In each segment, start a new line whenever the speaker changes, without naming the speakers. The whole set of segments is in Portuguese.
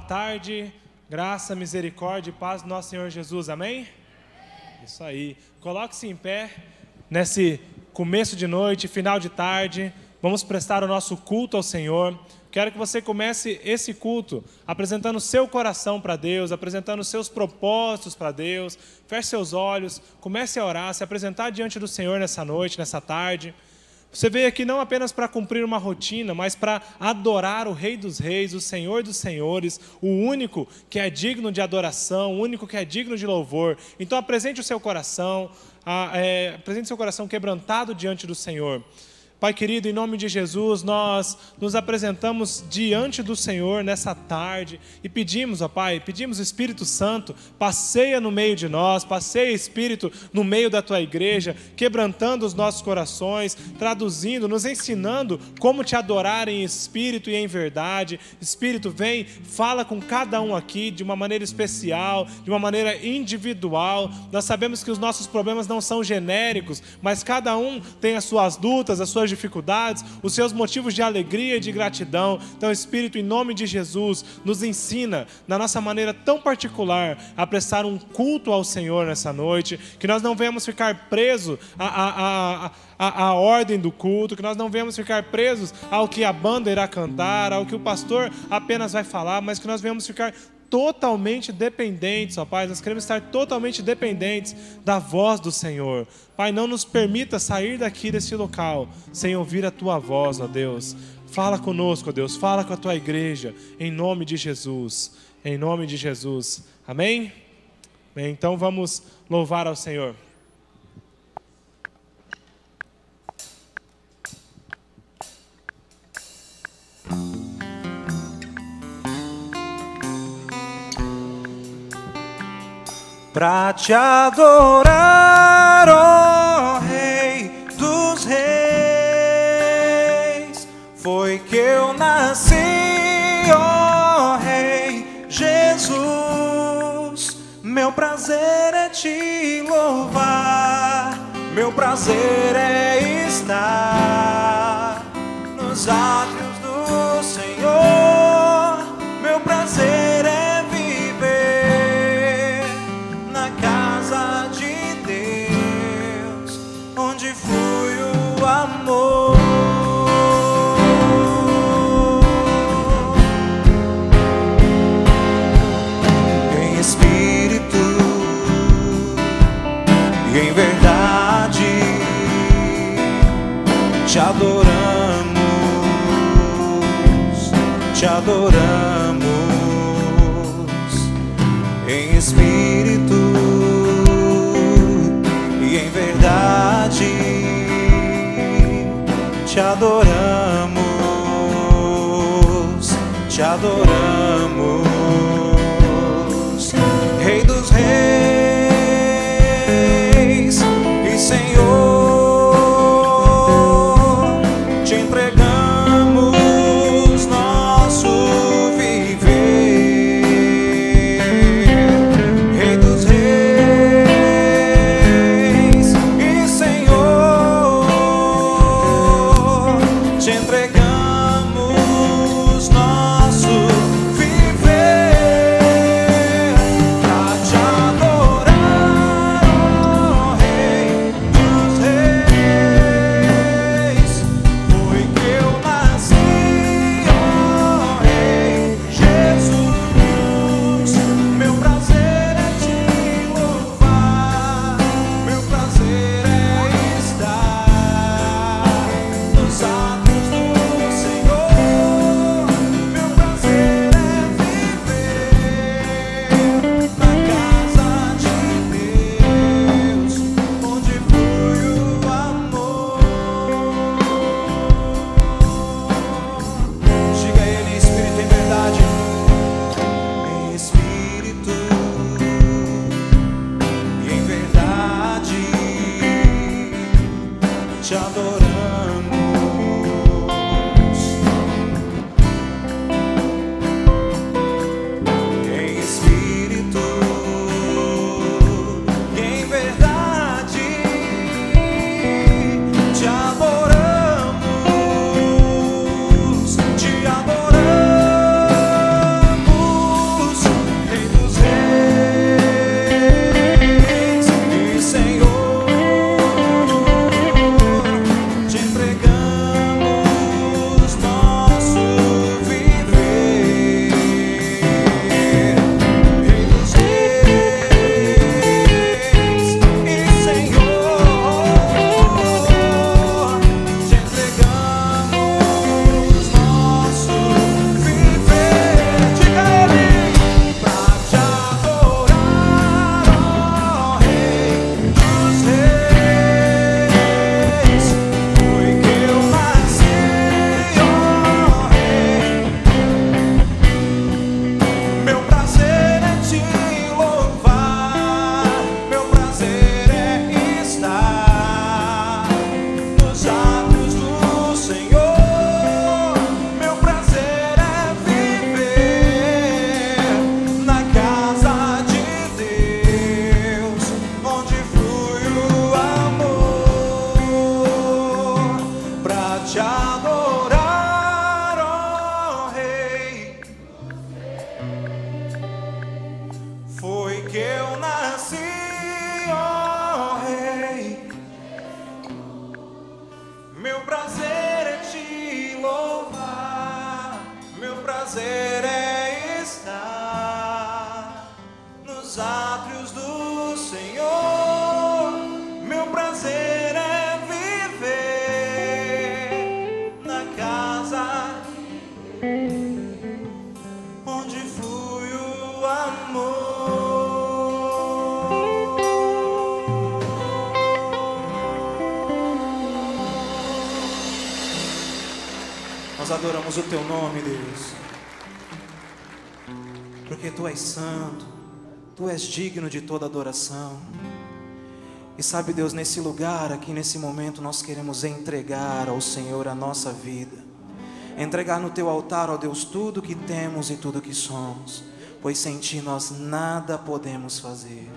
tarde, graça, misericórdia e paz do nosso Senhor Jesus, amém? Isso aí, coloque-se em pé nesse começo de noite, final de tarde, vamos prestar o nosso culto ao Senhor. Quero que você comece esse culto apresentando o seu coração para Deus, apresentando os seus propósitos para Deus. Feche seus olhos, comece a orar, se apresentar diante do Senhor nessa noite, nessa tarde. Você veio aqui não apenas para cumprir uma rotina, mas para adorar o Rei dos Reis, o Senhor dos Senhores, o único que é digno de adoração, o único que é digno de louvor. Então apresente o seu coração, apresente o seu coração quebrantado diante do Senhor. Pai querido, em nome de Jesus, nós nos apresentamos diante do Senhor nessa tarde e pedimos, ó Pai, pedimos o Espírito Santo, passeia no meio de nós, passeia Espírito no meio da Tua igreja, quebrantando os nossos corações, traduzindo, nos ensinando como Te adorar em Espírito e em verdade. Espírito, vem, fala com cada um aqui de uma maneira especial, de uma maneira individual. Nós sabemos que os nossos problemas não são genéricos, mas cada um tem as suas lutas, as suas dificuldades, os seus motivos de alegria e de gratidão. Então, Espírito, em nome de Jesus, nos ensina, na nossa maneira tão particular, a prestar um culto ao Senhor nessa noite, que nós não venhamos ficar presos à ordem do culto, que nós não venhamos ficar presos ao que a banda irá cantar, ao que o pastor apenas vai falar, mas que nós venhamos ficar totalmente dependentes, ó Pai, nós queremos estar totalmente dependentes da voz do Senhor. Pai, não nos permita sair daqui desse local sem ouvir a Tua voz, ó Deus. Fala conosco, ó Deus, fala com a Tua igreja, em nome de Jesus, em nome de Jesus. Amém? Bem, então vamos louvar ao Senhor.
Pra te adorar, ó Rei dos Reis, foi que eu nasci, ó Rei Jesus. Meu prazer é te louvar, meu prazer é estar nos átrios do Senhor, meu prazer é amor. Em espírito e em verdade te adoramos, te adoramos. Em espírito e em verdade te adoramos, te adoramos. Rei dos Reis e Senhor, te entregamos nosso viver. Rei dos Reis e Senhor, te entregamos nosso viver pra te adorar, ó Rei dos Reis. Foi que eu nasci, ó Rei Jesus. Meu prazer é te louvar, meu prazer é estar nos atos do te adorar, ó Rei. Foi que eu nasci, ó Rei. Meu prazer é te louvar, meu prazer é estar nos átrios do Senhor. Meu prazer é viver na casa onde flui o amor. Nós adoramos o teu nome, Deus, porque tu és santo, tu és digno de toda adoração. E sabe, Deus, nesse lugar, aqui nesse momento, nós queremos entregar ao Senhor a nossa vida, entregar no teu altar, ó Deus, tudo que temos e tudo que somos, pois sem ti nós nada podemos fazer.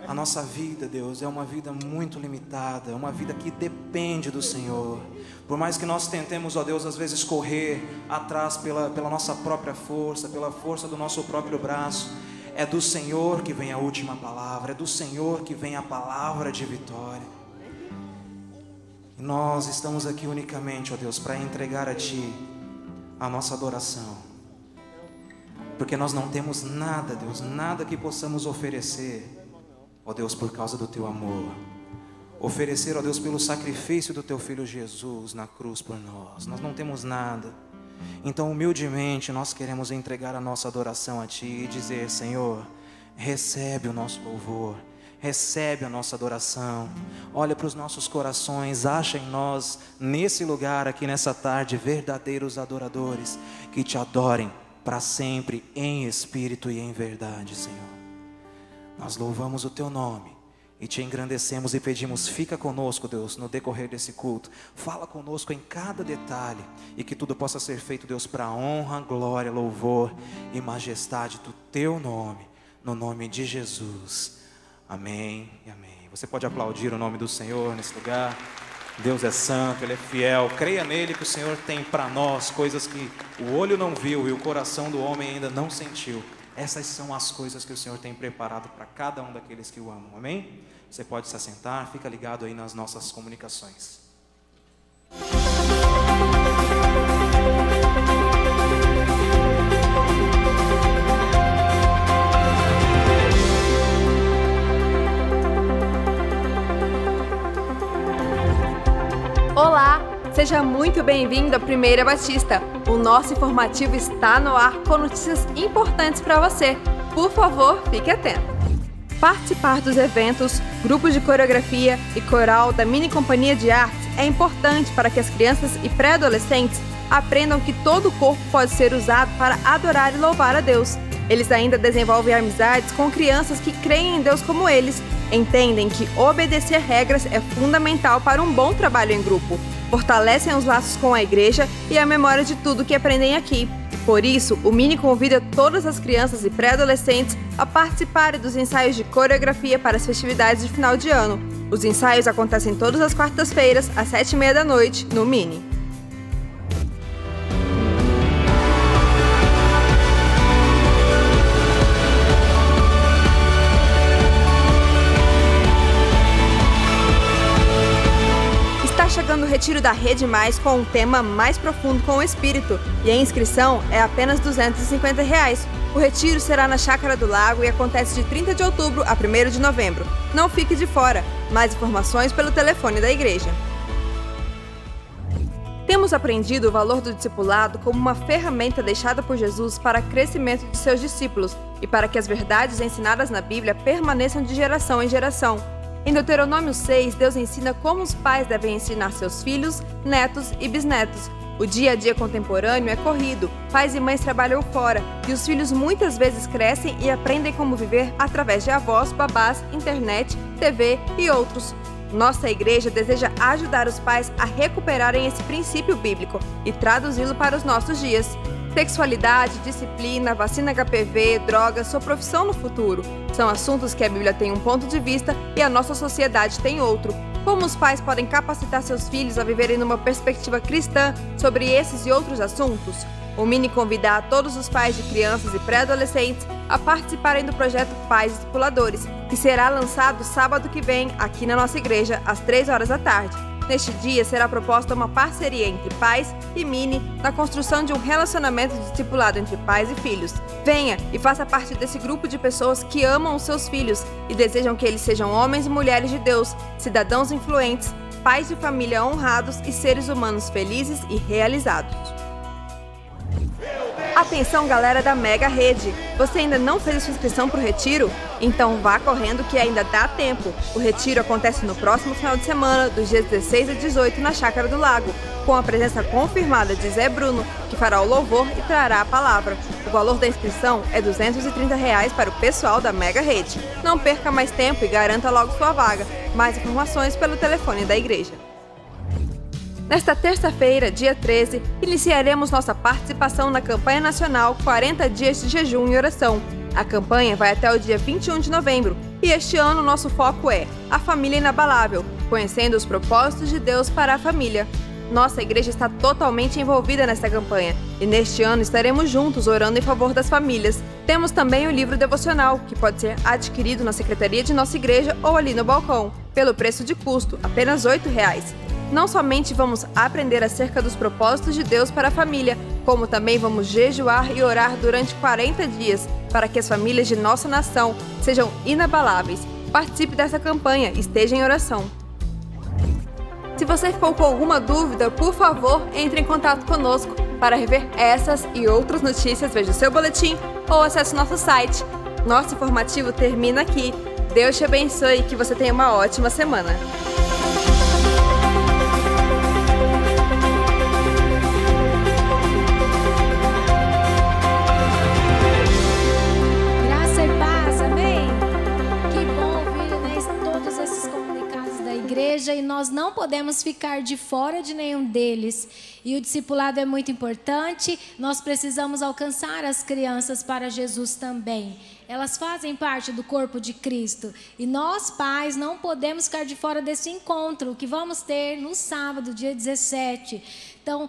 A nossa vida, Deus, é uma vida muito limitada, é uma vida que depende do Senhor. Por mais que nós tentemos, ó Deus, às vezes correr atrás pela nossa própria força, pela força do nosso próprio braço, é do Senhor que vem a última palavra, é do Senhor que vem a palavra de vitória. E nós estamos aqui unicamente, ó Deus, para entregar a Ti a nossa adoração, porque nós não temos nada, Deus, nada que possamos oferecer, ó Deus, por causa do Teu amor. Oferecer, ó Deus, pelo sacrifício do Teu Filho Jesus na cruz por nós. Nós não temos nada. Então, humildemente, nós queremos entregar a nossa adoração a Ti e dizer: Senhor, recebe o nosso louvor, recebe a nossa adoração. Olha para os nossos corações, acha em nós, nesse lugar aqui nessa tarde, verdadeiros adoradores que Te adorem para sempre, em espírito e em verdade, Senhor. Nós louvamos o Teu nome e Te engrandecemos e pedimos: fica conosco, Deus, no decorrer desse culto. Fala conosco em cada detalhe e que tudo possa ser feito, Deus, para a honra, glória, louvor e majestade do Teu nome, no nome de Jesus. Amém e amém. Você pode aplaudir o nome do Senhor nesse lugar. Deus é santo, Ele é fiel. Creia nele, que o Senhor tem para nós coisas que o olho não viu e o coração do homem ainda não sentiu. Essas são as coisas que o Senhor tem preparado para cada um daqueles que o amam, amém? Você pode se assentar, fica ligado aí nas nossas comunicações.
Olá, seja muito bem-vindo à Primeira Batista. O nosso informativo está no ar com notícias importantes para você. Por favor, fique atento. Participar dos eventos, grupos de coreografia e coral da Mini Companhia de Artes é importante para que as crianças e pré-adolescentes aprendam que todo o corpo pode ser usado para adorar e louvar a Deus. Eles ainda desenvolvem amizades com crianças que creem em Deus como eles, entendem que obedecer regras é fundamental para um bom trabalho em grupo, fortalecem os laços com a igreja e a memória de tudo que aprendem aqui. Por isso, o Mini convida todas as crianças e pré-adolescentes a participarem dos ensaios de coreografia para as festividades de final de ano. Os ensaios acontecem todas as quartas-feiras, às 19h30, no Mini. Chegando o Retiro da Rede Mais com um tema mais profundo com o Espírito, e a inscrição é apenas R$ 250. O retiro será na Chácara do Lago e acontece de 30 de outubro a 1º de novembro. Não fique de fora. Mais informações pelo telefone da igreja. Temos aprendido o valor do discipulado como uma ferramenta deixada por Jesus para o crescimento de seus discípulos e para que as verdades ensinadas na Bíblia permaneçam de geração em geração. Em Deuteronômio 6, Deus ensina como os pais devem ensinar seus filhos, netos e bisnetos. O dia a dia contemporâneo é corrido, pais e mães trabalham fora e os filhos muitas vezes crescem e aprendem como viver através de avós, babás, internet, TV e outros. Nossa igreja deseja ajudar os pais a recuperarem esse princípio bíblico e traduzi-lo para os nossos dias. Sexualidade, disciplina, vacina HPV, drogas, sua profissão no futuro. São assuntos que a Bíblia tem um ponto de vista e a nossa sociedade tem outro. Como os pais podem capacitar seus filhos a viverem numa perspectiva cristã sobre esses e outros assuntos? O Mini convida a todos os pais de crianças e pré-adolescentes a participarem do projeto Pais Discipuladores, que será lançado sábado que vem aqui na nossa igreja, às 3 horas da tarde. Neste dia será proposta uma parceria entre pais e Mini na construção de um relacionamento discipulado entre pais e filhos. Venha e faça parte desse grupo de pessoas que amam os seus filhos e desejam que eles sejam homens e mulheres de Deus, cidadãos influentes, pais de família honrados e seres humanos felizes e realizados. Atenção, galera da Mega Rede! Você ainda não fez a sua inscrição para o retiro? Então vá correndo que ainda dá tempo. O retiro acontece no próximo final de semana, dos dias 16 a 18, na Chácara do Lago, com a presença confirmada de Zé Bruno, que fará o louvor e trará a palavra. O valor da inscrição é R$ 230 para o pessoal da Mega Rede. Não perca mais tempo e garanta logo sua vaga. Mais informações pelo telefone da igreja. Nesta terça-feira, dia 13, iniciaremos nossa participação na campanha nacional 40 dias de jejum e oração. A campanha vai até o dia 21 de novembro e este ano nosso foco é a família inabalável, conhecendo os propósitos de Deus para a família. Nossa igreja está totalmente envolvida nesta campanha e neste ano estaremos juntos orando em favor das famílias. Temos também o livro devocional, que pode ser adquirido na secretaria de nossa igreja ou ali no balcão, pelo preço de custo, apenas R$ 8. Não somente vamos aprender acerca dos propósitos de Deus para a família, como também vamos jejuar e orar durante 40 dias, para que as famílias de nossa nação sejam inabaláveis. Participe dessa campanha, esteja em oração. Se você ficou com alguma dúvida, por favor, entre em contato conosco. Para rever essas e outras notícias, veja o seu boletim ou acesse nosso site. Nosso informativo termina aqui. Deus te abençoe e que você tenha uma ótima semana.
E nós não podemos ficar de fora de nenhum deles. E o discipulado é muito importante. Nós precisamos alcançar as crianças para Jesus também. Elas fazem parte do corpo de Cristo. E nós, pais, não podemos ficar de fora desse encontro que vamos ter no sábado, dia 17. Então,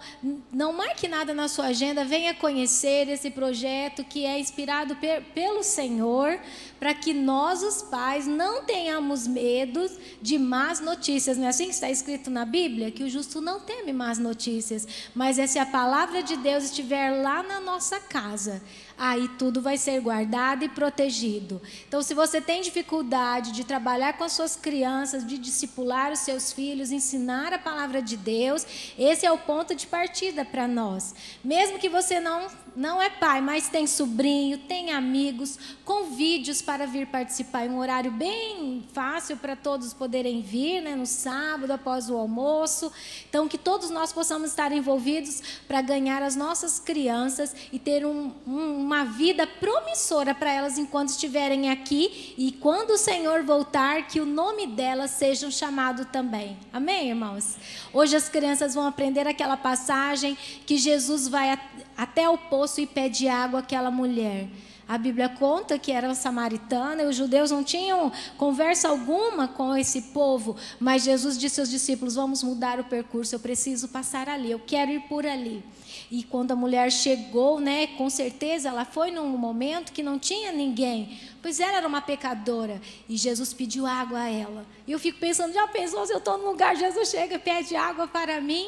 não marque nada na sua agenda, venha conhecer esse projeto que é inspirado pelo Senhor, para que nós, os pais, não tenhamos medo de más notícias. Não é assim que está escrito na Bíblia? Que o justo não teme más notícias, mas é se a palavra de Deus estiver lá na nossa casa, aí tudo vai ser guardado e protegido. Então, se você tem dificuldade de trabalhar com as suas crianças, de discipular os seus filhos, ensinar a palavra de Deus, esse é o ponto de partida para nós. Mesmo que você não é pai, mas tem sobrinho, tem amigos, convide-os para vir participar em um horário bem fácil para todos poderem vir, né, no sábado, após o almoço. Então, que todos nós possamos estar envolvidos para ganhar as nossas crianças e ter uma vida promissora para elas enquanto estiverem aqui, e quando o Senhor voltar, que o nome delas seja chamado também. Amém, irmãos? Hoje as crianças vão aprender aquela passagem que Jesus vai até o poço e pede água àquela mulher. A Bíblia conta que era samaritana e os judeus não tinham conversa alguma com esse povo, mas Jesus disse aos discípulos: vamos mudar o percurso, eu preciso passar ali, eu quero ir por ali. E quando a mulher chegou, né, com certeza ela foi num momento que não tinha ninguém, pois ela era uma pecadora, e Jesus pediu água a ela. E eu fico pensando, já pensou se eu estou num lugar, Jesus chega e pede água para mim?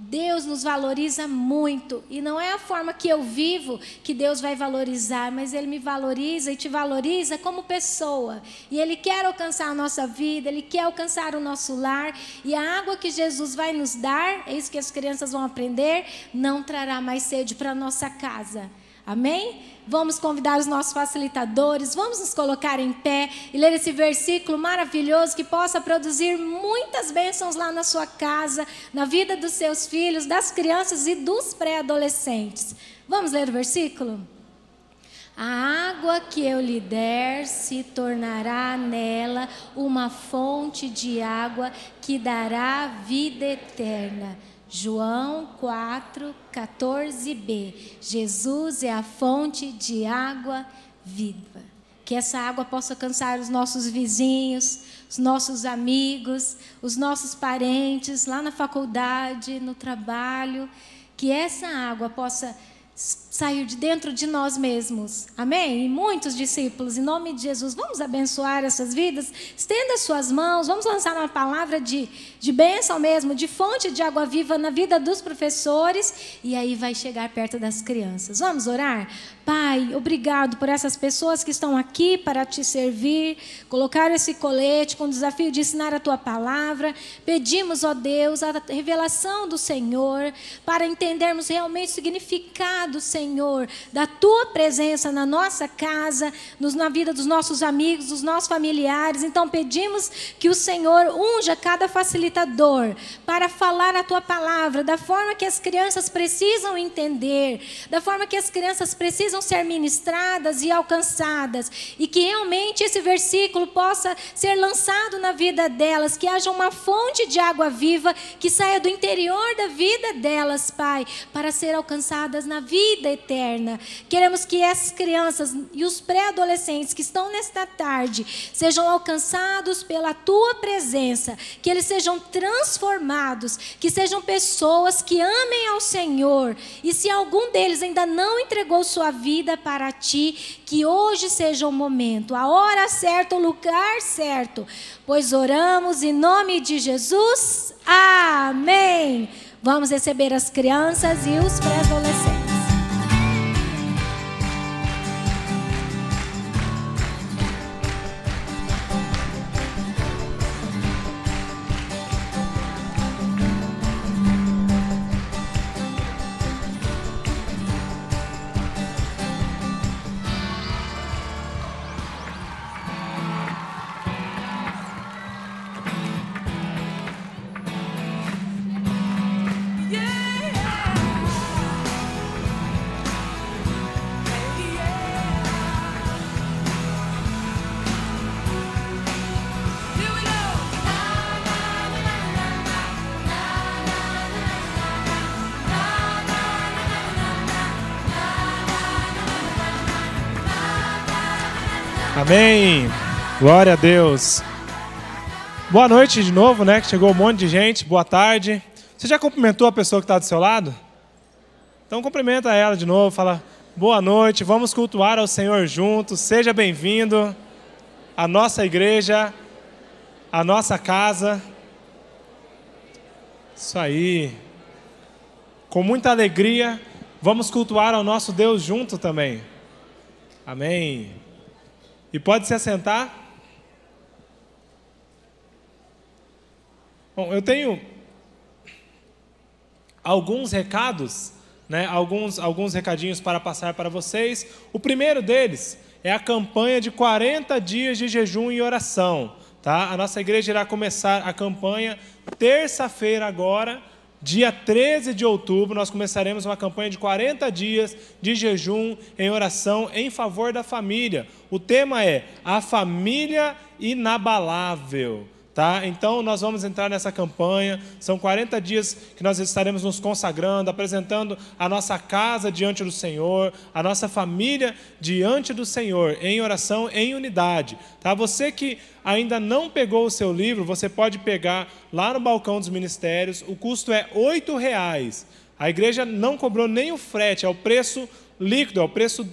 Deus nos valoriza muito, e não é a forma que eu vivo que Deus vai valorizar, mas Ele me valoriza e te valoriza como pessoa, e Ele quer alcançar a nossa vida, Ele quer alcançar o nosso lar, e a água que Jesus vai nos dar, é isso que as crianças vão aprender, não trará mais sede para a nossa casa. Amém? Vamos convidar os nossos facilitadores, vamos nos colocar em pé e ler esse versículo maravilhoso que possa produzir muitas bênçãos lá na sua casa, na vida dos seus filhos, das crianças e dos pré-adolescentes. Vamos ler o versículo? A água que eu lhe der se tornará nela uma fonte de água que dará vida eterna. João 4:14b. Jesus é a fonte de água viva. que essa água possa alcançar os nossos vizinhos, os nossos amigos, os nossos parentes, lá na faculdade, no trabalho, que essa água possa sair de dentro de nós mesmos, amém? E muitos discípulos, em nome de Jesus, vamos abençoar essas vidas, estenda as suas mãos, vamos lançar uma palavra de bênção mesmo, de fonte de água viva na vida dos professores, e aí vai chegar perto das crianças. Vamos orar? Pai, obrigado por essas pessoas que estão aqui para te servir, colocaram esse colete com o desafio de ensinar a tua palavra. Pedimos, ó Deus, a revelação do Senhor, para entendermos realmente o significado, Senhor, da tua presença na nossa casa, na vida dos nossos amigos, dos nossos familiares. Então pedimos que o Senhor unja cada facilitador para falar a tua palavra da forma que as crianças precisam entender, da forma que as crianças precisam ser ministradas e alcançadas, e que realmente esse versículo possa ser lançado na vida delas, que haja uma fonte de água viva que saia do interior da vida delas, Pai, para ser alcançadas na vida eterna. Queremos que essas crianças e os pré-adolescentes que estão nesta tarde sejam alcançados pela tua presença, que eles sejam transformados, que sejam pessoas que amem ao Senhor, e se algum deles ainda não entregou sua vida para ti, que hoje seja o momento, a hora certa, o lugar certo, pois oramos em nome de Jesus, amém. Vamos receber as crianças e os pré-adolescentes.
Amém. Glória a Deus. Boa noite de novo, né? Que chegou um monte de gente. Boa tarde. Você já cumprimentou a pessoa que está do seu lado? Então cumprimenta ela de novo. Fala, boa noite. Vamos cultuar ao Senhor juntos. Seja bem-vindo à nossa igreja, à nossa casa. Isso aí. Com muita alegria, vamos cultuar ao nosso Deus junto também. Amém. E pode se assentar. Bom, eu tenho alguns recados, né? Alguns recadinhos para passar para vocês. O primeiro deles é a campanha de 40 dias de jejum e oração. Tá? A nossa igreja irá começar a campanha terça-feira agora, dia 13 de outubro, nós começaremos uma campanha de 40 dias de jejum em oração em favor da família. O tema é a família inabalável. Tá? Então, nós vamos entrar nessa campanha. São 40 dias que nós estaremos nos consagrando, apresentando a nossa casa diante do Senhor, a nossa família diante do Senhor, em oração, em unidade. Tá? Você que ainda não pegou o seu livro, você pode pegar lá no balcão dos ministérios. O custo é R$8. A igreja não cobrou nem o frete, é o preço líquido, é o preço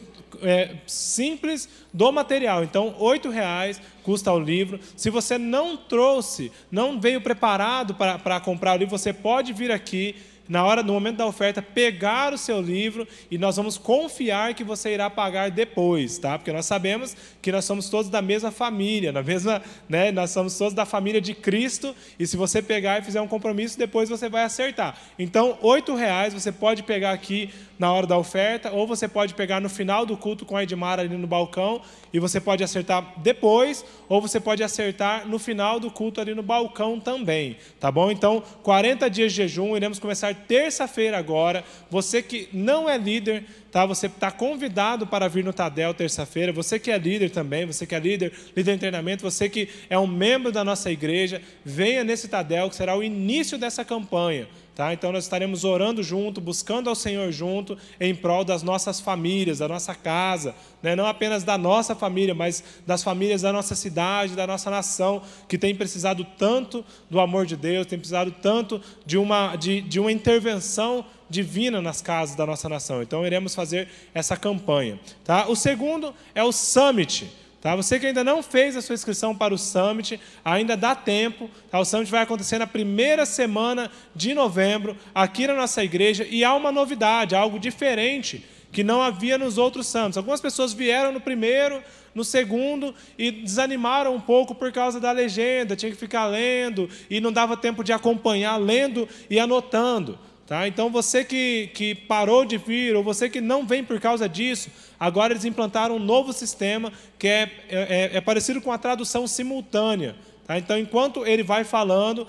simples do material. Então, R$8 custa o livro. Se você não trouxe, não veio preparado para comprar o livro, você pode vir aqui no momento da oferta, pegar o seu livro e nós vamos confiar que você irá pagar depois, tá? Porque nós sabemos que nós somos todos da mesma família, né? Nós somos todos da família de Cristo, e se você pegar e fizer um compromisso, depois você vai acertar. Então, R$8 você pode pegar aqui na hora da oferta, ou você pode pegar no final do culto com a Edmara ali no balcão, e você pode acertar depois, ou você pode acertar no final do culto ali no balcão também, tá bom? Então, 40 dias de jejum, iremos começar terça-feira agora. Você que não é líder, tá? Você está convidado para vir no Tadel terça-feira. Você que é líder também, você que é líder em treinamento, você que é um membro da nossa igreja, venha nesse Tadel, que será o início dessa campanha. Tá? Então nós estaremos orando junto, buscando ao Senhor junto, em prol das nossas famílias, da nossa casa, né? Não apenas da nossa família, mas das famílias da nossa cidade, da nossa nação, que tem precisado tanto do amor de Deus, tem precisado tanto de uma intervenção divina nas casas da nossa nação. Então iremos fazer essa campanha. Tá? O segundo é o Summit. Tá? Você que ainda não fez a sua inscrição para o Summit, ainda dá tempo. Tá? O Summit vai acontecer na primeira semana de novembro, aqui na nossa igreja, e há uma novidade, algo diferente, que não havia nos outros Summits. Algumas pessoas vieram no primeiro, no segundo, e desanimaram um pouco por causa da legenda, tinha que ficar lendo, e não dava tempo de acompanhar, lendo e anotando. Tá? Então, você que parou de vir, ou você que não vem por causa disso, agora eles implantaram um novo sistema que é parecido com a tradução simultânea. Tá? Então, enquanto ele vai falando,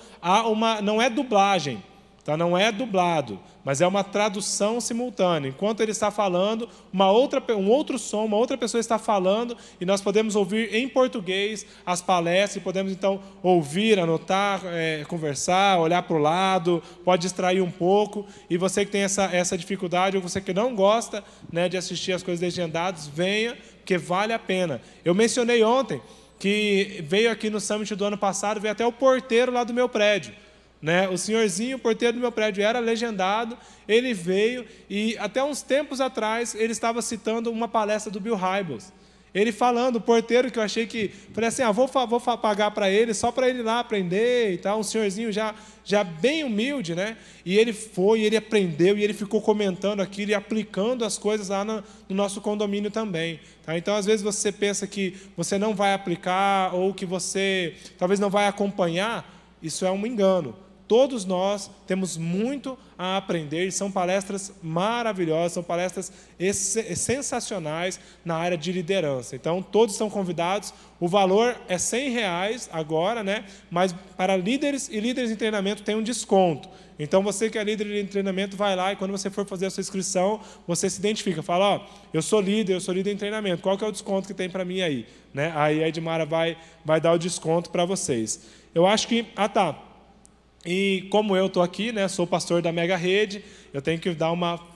não é dublagem, tá? Não é dublado, mas é uma tradução simultânea. Enquanto ele está falando, um outro som, uma outra pessoa está falando, e nós podemos ouvir em português as palestras, e podemos então ouvir, anotar, conversar, olhar para o lado, pode distrair um pouco. E você que tem essa dificuldade, ou você que não gosta, né, de assistir as coisas legendadas, venha, porque vale a pena. Eu mencionei ontem que veio aqui no Summit do ano passado, veio até o porteiro lá do meu prédio. Né? O senhorzinho, o porteiro do meu prédio, era legendado, ele veio, e até uns tempos atrás ele estava citando uma palestra do Bill Hybels. Ele falando, o porteiro, que eu achei que... Falei assim, vou pagar para ele, só para ele ir lá aprender e tal. Um senhorzinho já bem humilde, né? E ele foi, ele aprendeu, e ele ficou comentando aquilo e aplicando as coisas lá no nosso condomínio também. Tá? Então, às vezes, você pensa que você não vai aplicar, ou que você talvez não vai acompanhar. Isso é um engano. Todos nós temos muito a aprender, e são palestras maravilhosas, são palestras sensacionais na área de liderança. Então, todos são convidados. O valor é R$100 agora, né? Mas para líderes e líderes em treinamento tem um desconto. Então, você que é líder em treinamento, vai lá, e quando você for fazer a sua inscrição, você se identifica. Fala, eu sou líder em treinamento. Qual que é o desconto que tem para mim aí? Né? Aí a Edmara vai dar o desconto para vocês. Eu acho que... E como eu estou aqui, né, sou pastor da Mega Rede, eu tenho que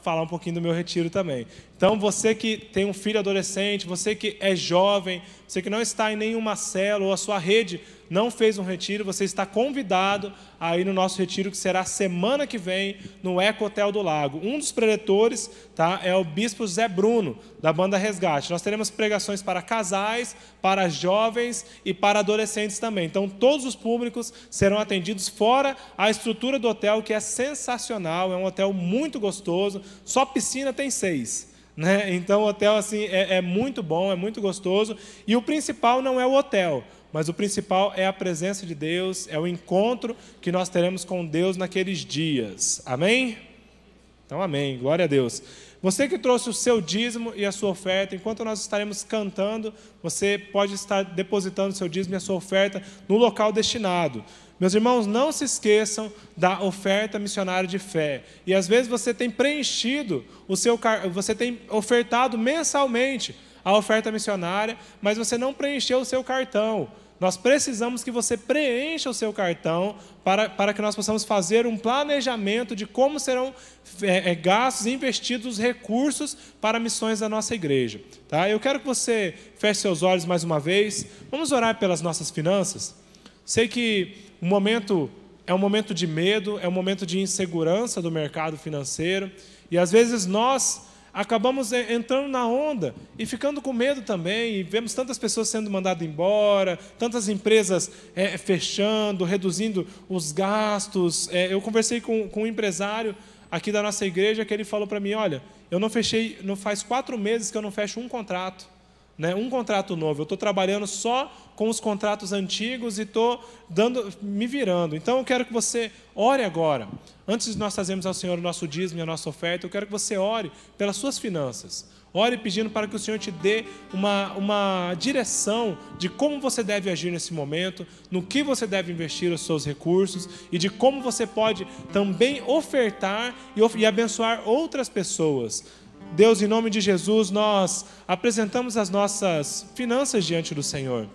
falar um pouquinho do meu retiro também. Então, você que tem um filho adolescente, você que é jovem, você que não está em nenhuma célula, ou a sua rede não fez um retiro, você está convidado a ir no nosso retiro, que será semana que vem, no Eco Hotel do Lago. Um dos preletores, tá, é o bispo Zé Bruno, da banda Resgate. Nós teremos pregações para casais, para jovens e para adolescentes também. Então, todos os públicos serão atendidos, fora a estrutura do hotel, que é sensacional, é um hotel muito gostoso, só piscina tem 6. Né? Então, o hotel assim, é muito bom, é muito gostoso. E o principal não é o hotel, mas o principal é a presença de Deus, é o encontro que nós teremos com Deus naqueles dias. Amém? Então, amém. Glória a Deus. Você que trouxe o seu dízimo e a sua oferta, enquanto nós estaremos cantando, você pode estar depositando o seu dízimo e a sua oferta no local destinado. Meus irmãos, não se esqueçam da oferta missionária de fé. E às vezes você tem preenchido você tem ofertado mensalmente a oferta missionária, mas você não preencheu o seu cartão. Nós precisamos que você preencha o seu cartão para que nós possamos fazer um planejamento de como serão gastos e investidos os recursos para missões da nossa igreja. Tá? Eu quero que você feche seus olhos mais uma vez. Vamos orar pelas nossas finanças. Sei que o momento é um momento de medo, é um momento de insegurança do mercado financeiro, e às vezes nós acabamos entrando na onda e ficando com medo também, e vemos tantas pessoas sendo mandadas embora, tantas empresas fechando, reduzindo os gastos. Eu conversei com um empresário aqui da nossa igreja, que ele falou para mim, olha, eu não faz 4 meses que eu não fecho um contrato, né, um contrato novo, eu estou trabalhando só com os contratos antigos e estou me virando. Então, eu quero que você ore agora. Antes de nós trazermos ao Senhor o nosso dízimo e a nossa oferta, eu quero que você ore pelas suas finanças. Ore pedindo para que o Senhor te dê uma direção de como você deve agir nesse momento, no que você deve investir os seus recursos e de como você pode também ofertar e abençoar outras pessoas. Deus, em nome de Jesus, nós apresentamos as nossas finanças diante do Senhor.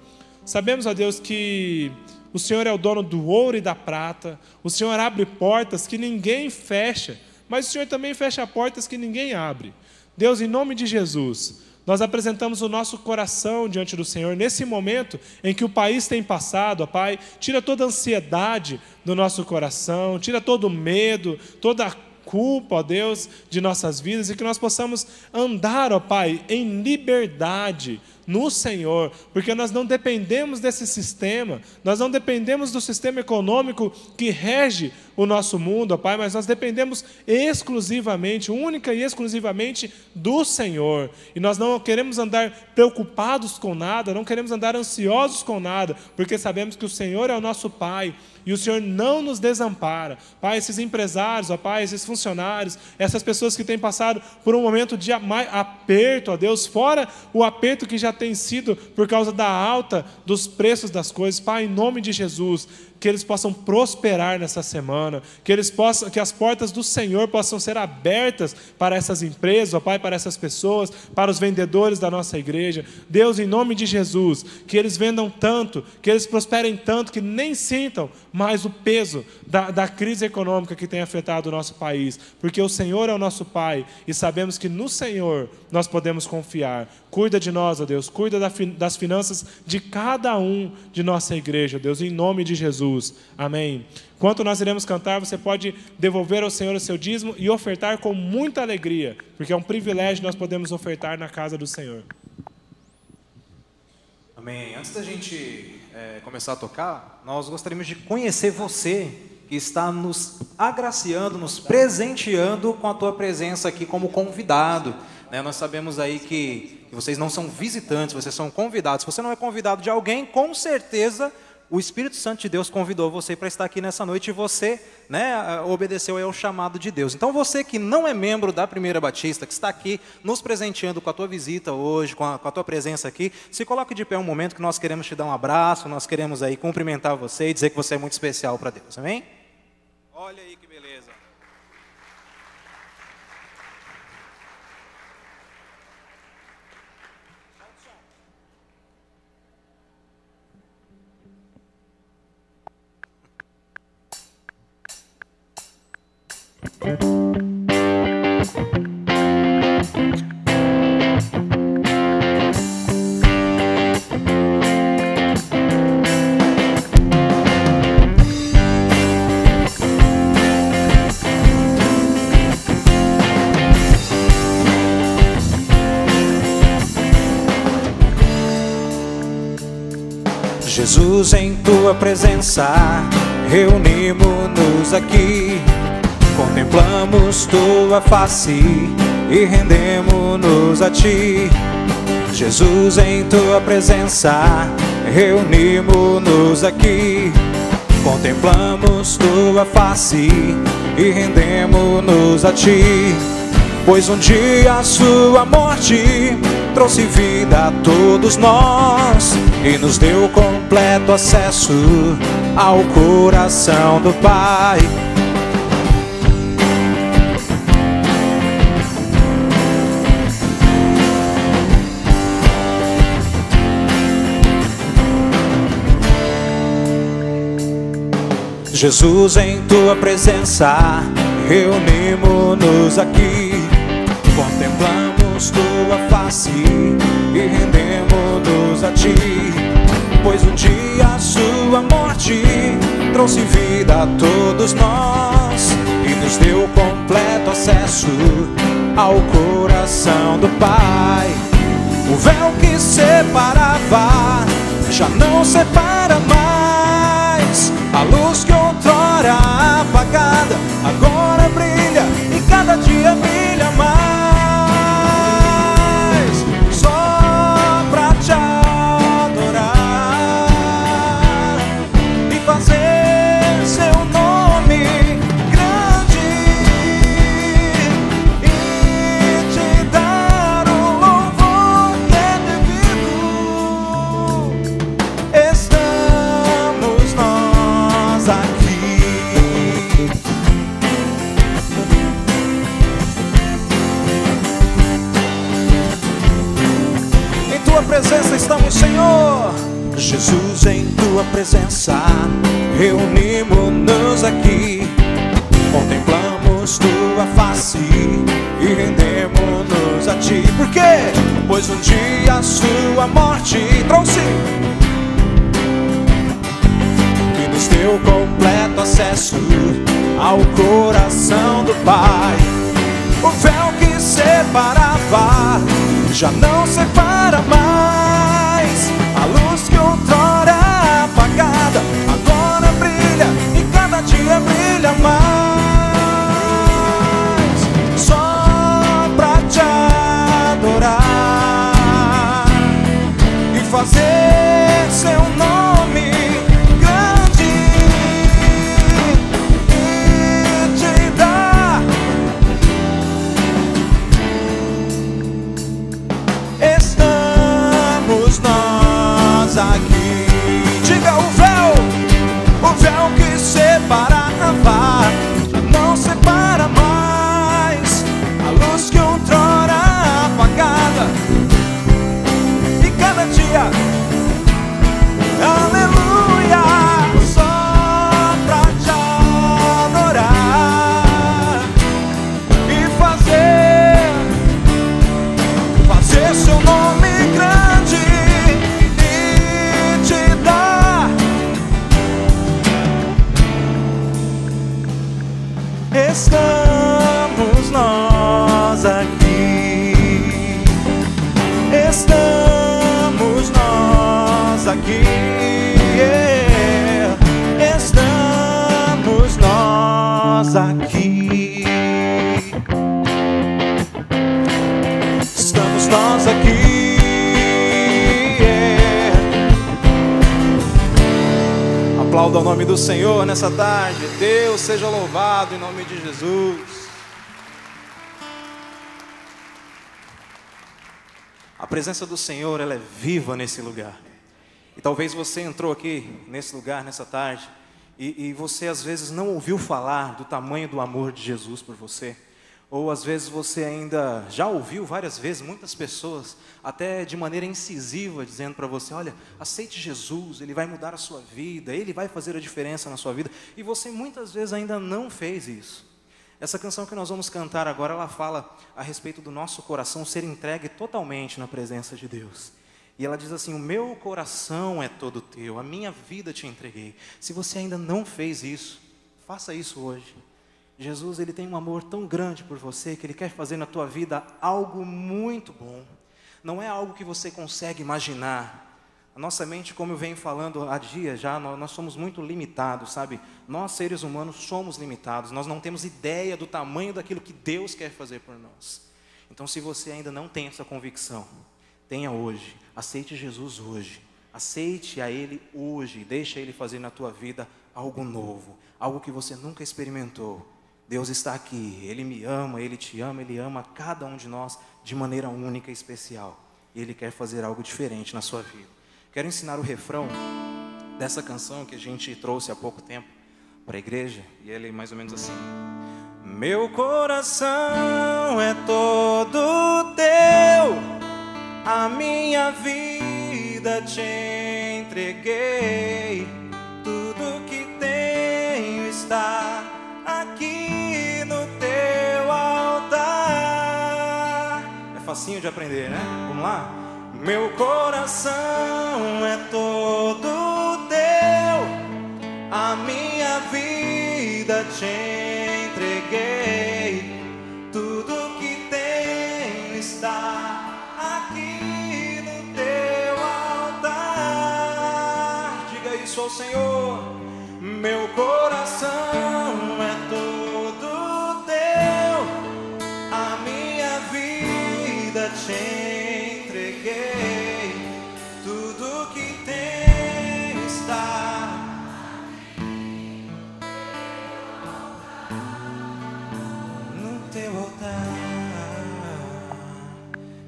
Sabemos, ó Deus, que o Senhor é o dono do ouro e da prata, o Senhor abre portas que ninguém fecha, mas o Senhor também fecha portas que ninguém abre. Deus, em nome de Jesus, nós apresentamos o nosso coração diante do Senhor, nesse momento em que o país tem passado, ó Pai, tira toda a ansiedade do nosso coração, tira todo o medo, toda a culpa, ó Deus, de nossas vidas, e que nós possamos andar, ó Pai, em liberdade no Senhor, porque nós não dependemos desse sistema, nós não dependemos do sistema econômico que rege o nosso mundo, ó Pai, mas nós dependemos exclusivamente, única e exclusivamente do Senhor, e nós não queremos andar preocupados com nada, não queremos andar ansiosos com nada, porque sabemos que o Senhor é o nosso Pai, e o Senhor não nos desampara. Pai, esses empresários, ó Pai, esses funcionários, essas pessoas que têm passado por um momento de aperto, ó Deus, fora o aperto que já tem sido por causa da alta dos preços das coisas, Pai, em nome de Jesus, que eles possam prosperar nessa semana, que as portas do Senhor possam ser abertas para essas empresas, ó Pai, para essas pessoas, para os vendedores da nossa igreja. Deus, em nome de Jesus, que eles vendam tanto, que eles prosperem tanto, que nem sintam mais o peso da crise econômica que tem afetado o nosso país, porque o Senhor é o nosso Pai, e sabemos que no Senhor nós podemos confiar. Cuida de nós, ó Deus, cuida das finanças de cada um de nossa igreja, Deus, em nome de Jesus. Amém. Enquanto nós iremos cantar, você pode devolver ao Senhor o seu dízimo e ofertar com muita alegria, porque é um privilégio nós podemos ofertar na casa do Senhor.
Amém. Antes da gente começar a tocar, nós gostaríamos de conhecer você que está nos agraciando, nos presenteando com a tua presença aqui como convidado. Nós sabemos aí que vocês não são visitantes, vocês são convidados. Se você não é convidado de alguém, com certeza o Espírito Santo de Deus convidou você para estar aqui nessa noite e você obedeceu ao chamado de Deus. Então você que não é membro da Primeira Batista, que está aqui nos presenteando com a tua visita hoje, com a tua presença aqui, se coloque de pé um momento que nós queremos te dar um abraço, nós queremos aí cumprimentar você e dizer que você é muito especial para Deus, amém? Olha aí que beleza. Jesus, em tua presença reunimos-nos aqui, contemplamos tua face e rendemos-nos a ti. Jesus, em tua presença reunimos-nos aqui, contemplamos tua face e rendemos-nos a ti. Pois um dia a sua morte trouxe vida a todos nós e nos deu completo acesso ao coração do Pai. Jesus, em tua presença reunimos-nos aqui, contemplamos tua face e rendemos-nos a ti. Pois um dia a sua morte trouxe vida a todos nós e nos deu completo acesso ao coração do Pai. O véu que separava já não separa mais. A luz que outrora apagada agora brilha e cada dia brilha mais. Só pra te adorar e fazer seu nome grande e te dar o louvor que é devido. Estamos nós aqui. Em tua presença estamos, Senhor. Jesus, em tua presença reunimos-nos aqui, contemplamos tua face e rendemos-nos a ti. Por quê? Pois um dia a sua morte trouxe e nos deu completo acesso ao coração do Pai. O véu que separava já não separa mais. A luz que outrora apagada agora brilha e cada dia brilha mais. Só pra te adorar e fazer seu nome grande e te dar. Estamos nós aqui. Diga o véu que separava já não separa mais. A luz que outrora apagada e cada dia, aleluia, só pra te adorar e fazer seu nome grande e te dar. Estamos nós aqui. Estamos nós aqui. Estamos nós aqui. Estamos nós aqui. Aplauda o nome do Senhor nessa tarde. Deus seja louvado em nome de Jesus. A presença do Senhor, ela é viva nesse lugar. E talvez você entrou aqui nesse lugar nessa tarde e você às vezes não ouviu falar do tamanho do amor de Jesus por você. Ou às vezes você ainda já ouviu várias vezes muitas pessoas, até de maneira incisiva, dizendo para você: olha, aceite Jesus, Ele vai mudar a sua vida, Ele vai fazer a diferença na sua vida. E você muitas vezes ainda não fez isso. Essa canção que nós vamos cantar agora, ela fala a respeito do nosso coração ser entregue totalmente na presença de Deus. E ela diz assim: o meu coração é todo teu, a minha vida te entreguei. Se você ainda não fez isso, faça isso hoje. Jesus, Ele tem um amor tão grande por você que Ele quer fazer na tua vida algo muito bom. Não é algo que você consegue imaginar. A nossa mente, como eu venho falando há dias já, nós somos muito limitados, sabe? Nós, seres humanos, somos limitados. Nós não temos ideia do tamanho daquilo que Deus quer fazer por nós. Então, se você ainda não tem essa convicção, tenha hoje. Aceite Jesus hoje. Aceite a Ele hoje. Deixa Ele fazer na tua vida algo novo. Algo que você nunca experimentou. Deus está aqui, Ele me ama, Ele te ama, Ele ama cada um de nós de maneira única e especial. E Ele quer fazer algo diferente na sua vida. Quero ensinar o refrão dessa canção que a gente trouxe há pouco tempo para a igreja. E ele é mais ou menos assim: meu coração é todo teu, a minha vida te entreguei. Tudo que tenho está aqui no teu altar. É facinho de aprender, né? Vamos lá? Meu coração é todo teu, a minha vida te entreguei. Tudo que tenho está aqui no teu altar. Diga isso ao Senhor. Meu coração é todo teu, a minha vida te entreguei. Tudo que tenho está no teu altar.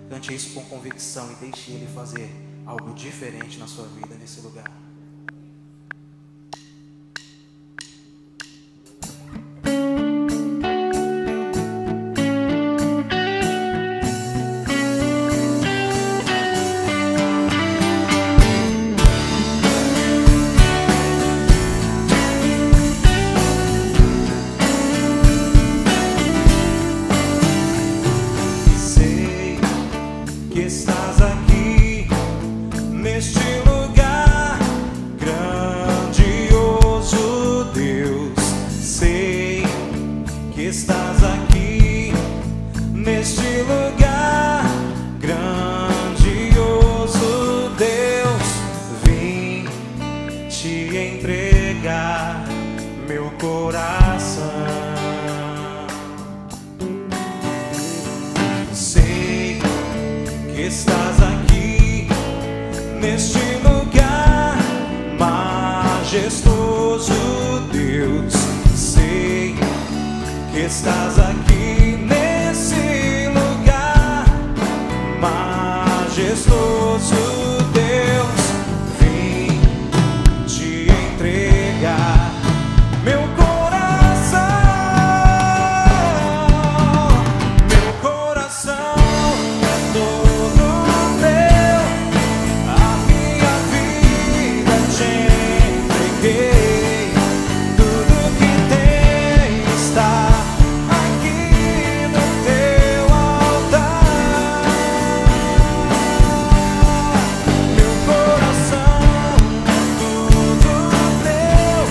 Cante isso com convicção e deixe Ele fazer algo diferente na sua vida nesse lugar. aqui neste lugar grandioso, Deus, vim te entregar meu coração. Sei que estás aqui neste lugar majestoso, Deus. Sei que estás aqui nesse lugar majestoso, Deus. Vim te entregar meu coração. Meu coração é todo teu, a minha vida te entreguei. Tudo que tem está aqui no teu altar. Meu coração é tudo teu,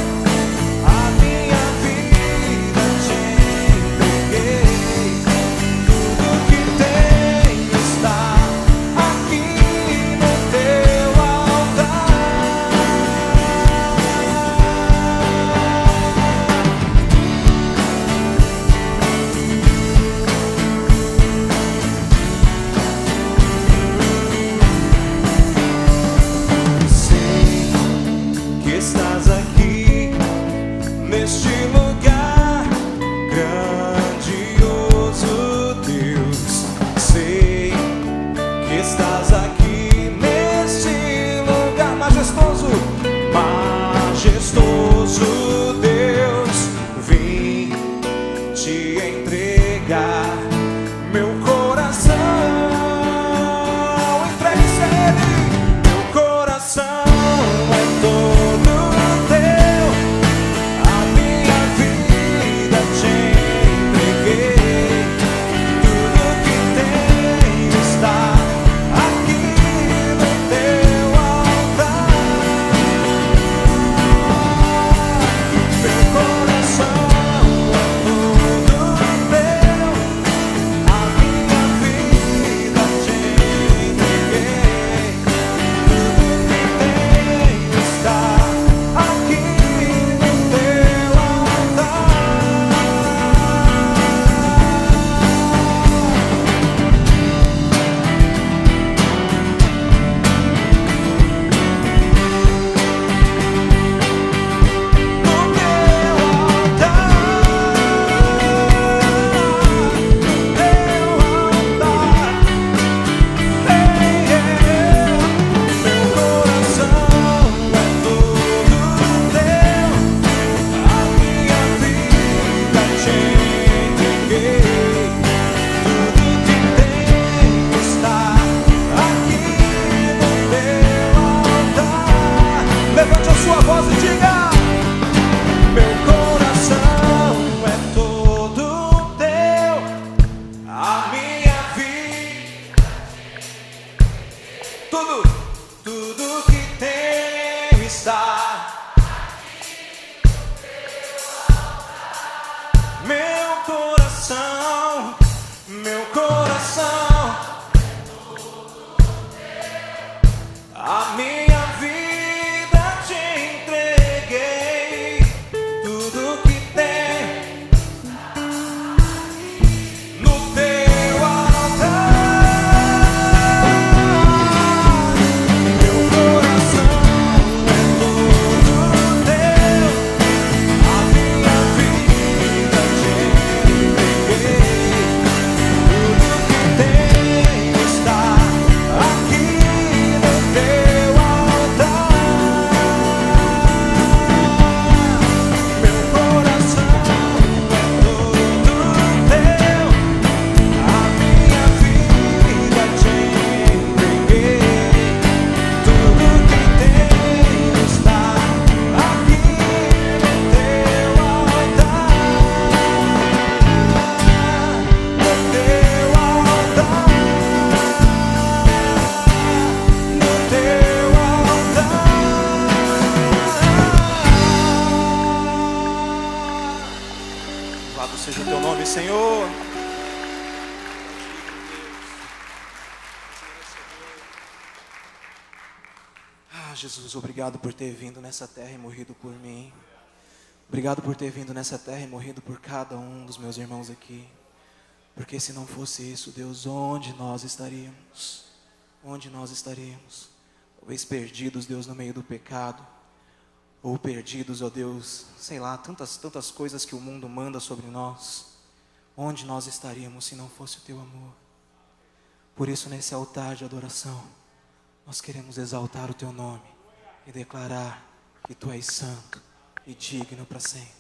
a minha vida te entreguei. Tudo que tem está aqui no teu altar. Sei que estás aqui neste lugar grandioso, Deus. Sei que estás aqui neste lugar majestoso, majestoso, Deus. Vim te entregar meu coração. Entregue-se a Ele. Meu coração é todo teu, a minha vida te entreguei. Tudo que tem está aqui no teu altar. Meu coração é todo teu, a minha vida te entreguei. Tudo que tem está aqui no teu altar. Levante a sua voz e diga: meu coração é todo teu, a minha vida, tudo que tenho está. Meu coração, a minha vida te entreguei. Tudo que tem no teu altar. Meu coração é todo teu, a minha vida te entreguei. Jesus, obrigado por ter vindo nessa terra e morrido por mim. Obrigado por ter vindo nessa terra e morrido por cada um dos meus irmãos aqui. Porque se não fosse isso, Deus, onde nós estaríamos? Onde nós estaríamos? Talvez perdidos, Deus, no meio do pecado. Ou perdidos, ó Deus, sei lá, tantas coisas que o mundo manda sobre nós. Onde nós estaríamos se não fosse o teu amor? Por isso, nesse altar de adoração, nós queremos exaltar o teu nome e declarar que tu és santo e digno para sempre.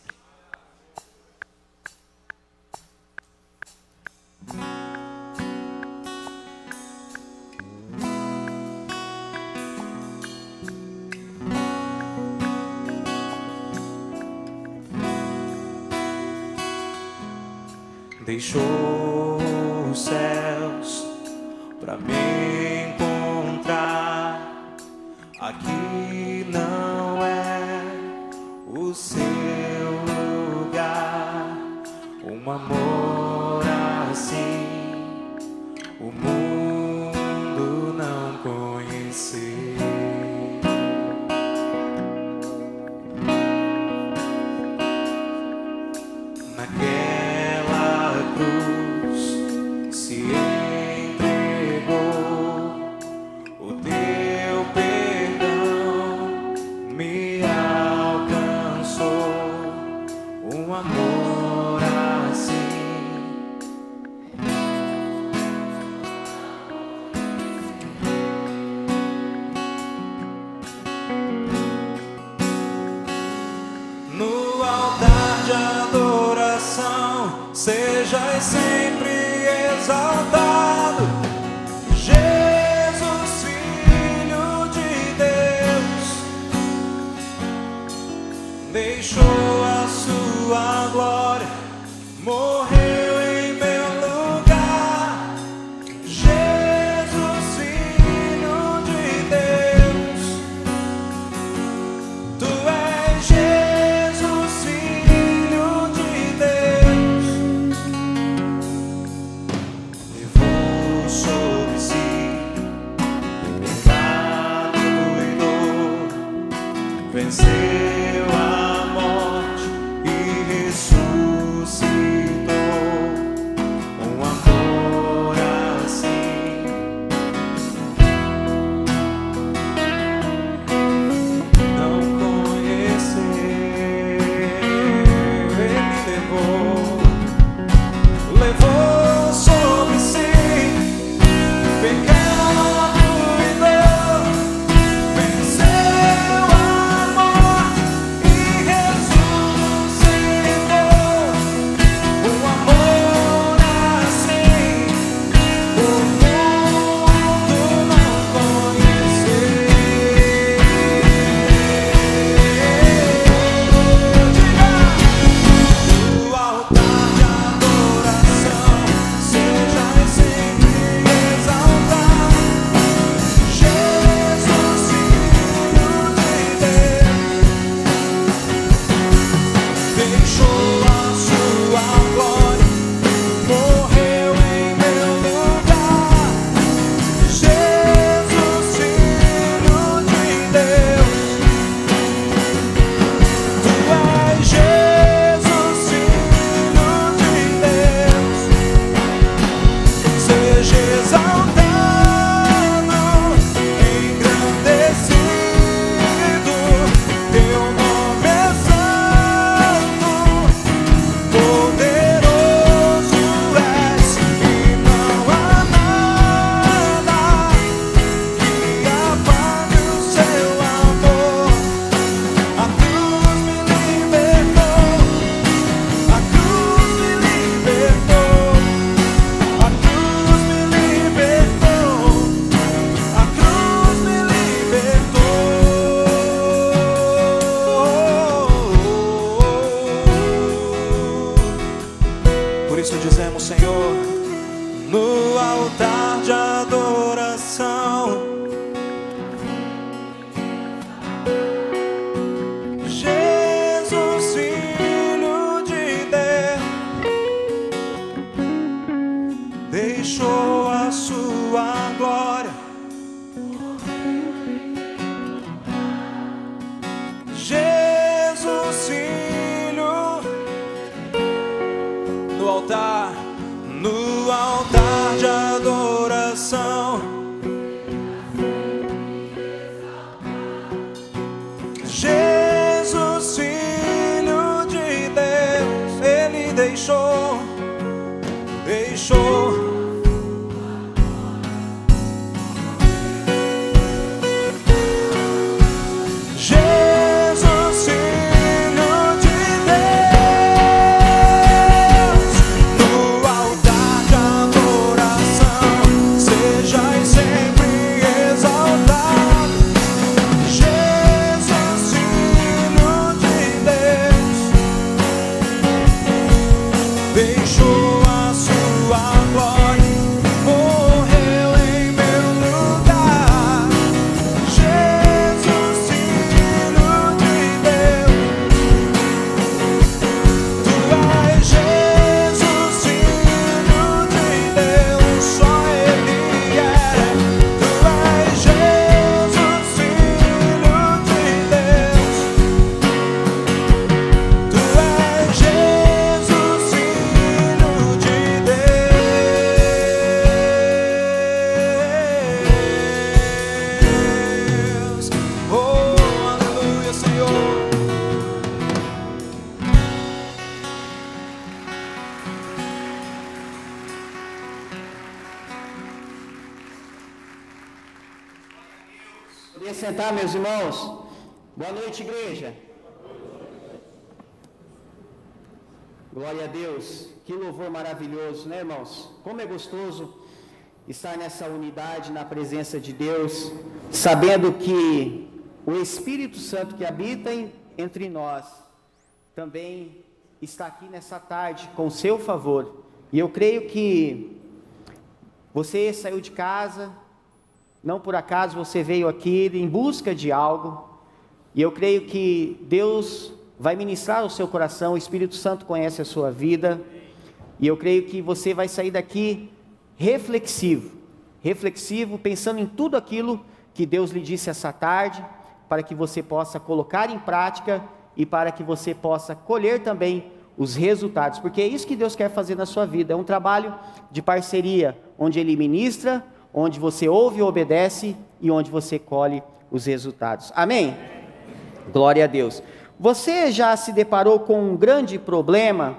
Deixou os céus para me encontrar. Aqui não é o seu lugar. Um amor assim o mundo não conheceu. Naquela cruz se entregou, o teu perdão me alcançou. Um amor assim no altar de adoração, seja sempre exaltado, Jesus, Filho de Deus, deixou a sua glória, morreu em meu lugar. Jesus, Filho de Deus, tu és Jesus, Filho de Deus. Levou sobre si o pecado e dor, venceu a morte e ressuscitou. Um amor assim não conheceu. Ele levou sobre si pecado e dor, venceu a morte e ressuscitou. Um amor assim o mundo não conheceu. No altar de adoração, seja sempre exaltado, Jesus, Filho de Deus, deixou a sua glória, morreu em meu lugar. Jesus, Filho de Deus, tu és Jesus, Filho de Deus, seja exaltado, engrandecido, teu nome é santo, poderoso és, e não há nada que apague o seu amor. A cruz me libertou, a cruz me libertou, a cruz me libertou, a cruz me libertou. Por isso dizemos, Senhor, no altar de adoração, Jesus, Filho de Deus, deixou a sua glória, adoração. Jesus, Filho de Deus, Ele deixou. Jesus, Filho de Deus, no altar de adoração, sejais sempre exaltado. Jesus, Filho de Deus, deixou a sua glória, morreu em meu lugar. Jesus, Filho de Deus, Tu és Jesus, Filho de Deus, só Ele é. Tu és Jesus, Filho de Deus, Tu és Jesus, Filho de Deus. Oh, aleluia, Senhor.
Poderia sentar, meus irmãos. Boa noite, igreja. Glória a Deus. Que louvor maravilhoso, né, irmãos? Como é gostoso estar nessa unidade, na presença de Deus, sabendo que o Espírito Santo que habita entre nós também está aqui nessa tarde com o seu favor. E eu creio que você saiu de casa, não por acaso você veio aqui em busca de algo, e eu creio que Deus vai ministrar o seu coração, o Espírito Santo conhece a sua vida, e eu creio que você vai sair daqui reflexivo, pensando em tudo aquilo que Deus lhe disse essa tarde, para que você possa colocar em prática, e para que você possa colher também os resultados, porque é isso que Deus quer fazer na sua vida, é um trabalho de parceria, onde Ele ministra, onde você ouve e obedece, e onde você colhe os resultados. Amém? Glória a Deus. Você já se deparou com um grande problema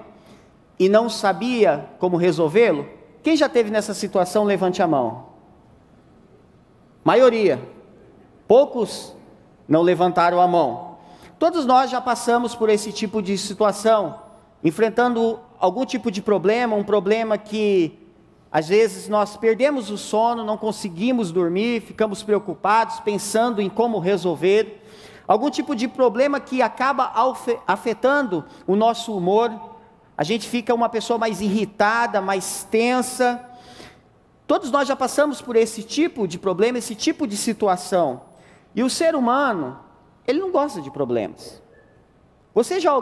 e não sabia como resolvê-lo? Quem já teve nessa situação, levante a mão. Maioria. Poucos não levantaram a mão. Todos nós já passamos por esse tipo de situação, enfrentando algum tipo de problema, um problema que às vezes nós perdemos o sono, não conseguimos dormir, ficamos preocupados, pensando em como resolver. Algum tipo de problema que acaba afetando o nosso humor. A gente fica uma pessoa mais irritada, mais tensa. Todos nós já passamos por esse tipo de problema, esse tipo de situação. E o ser humano, ele não gosta de problemas. Você já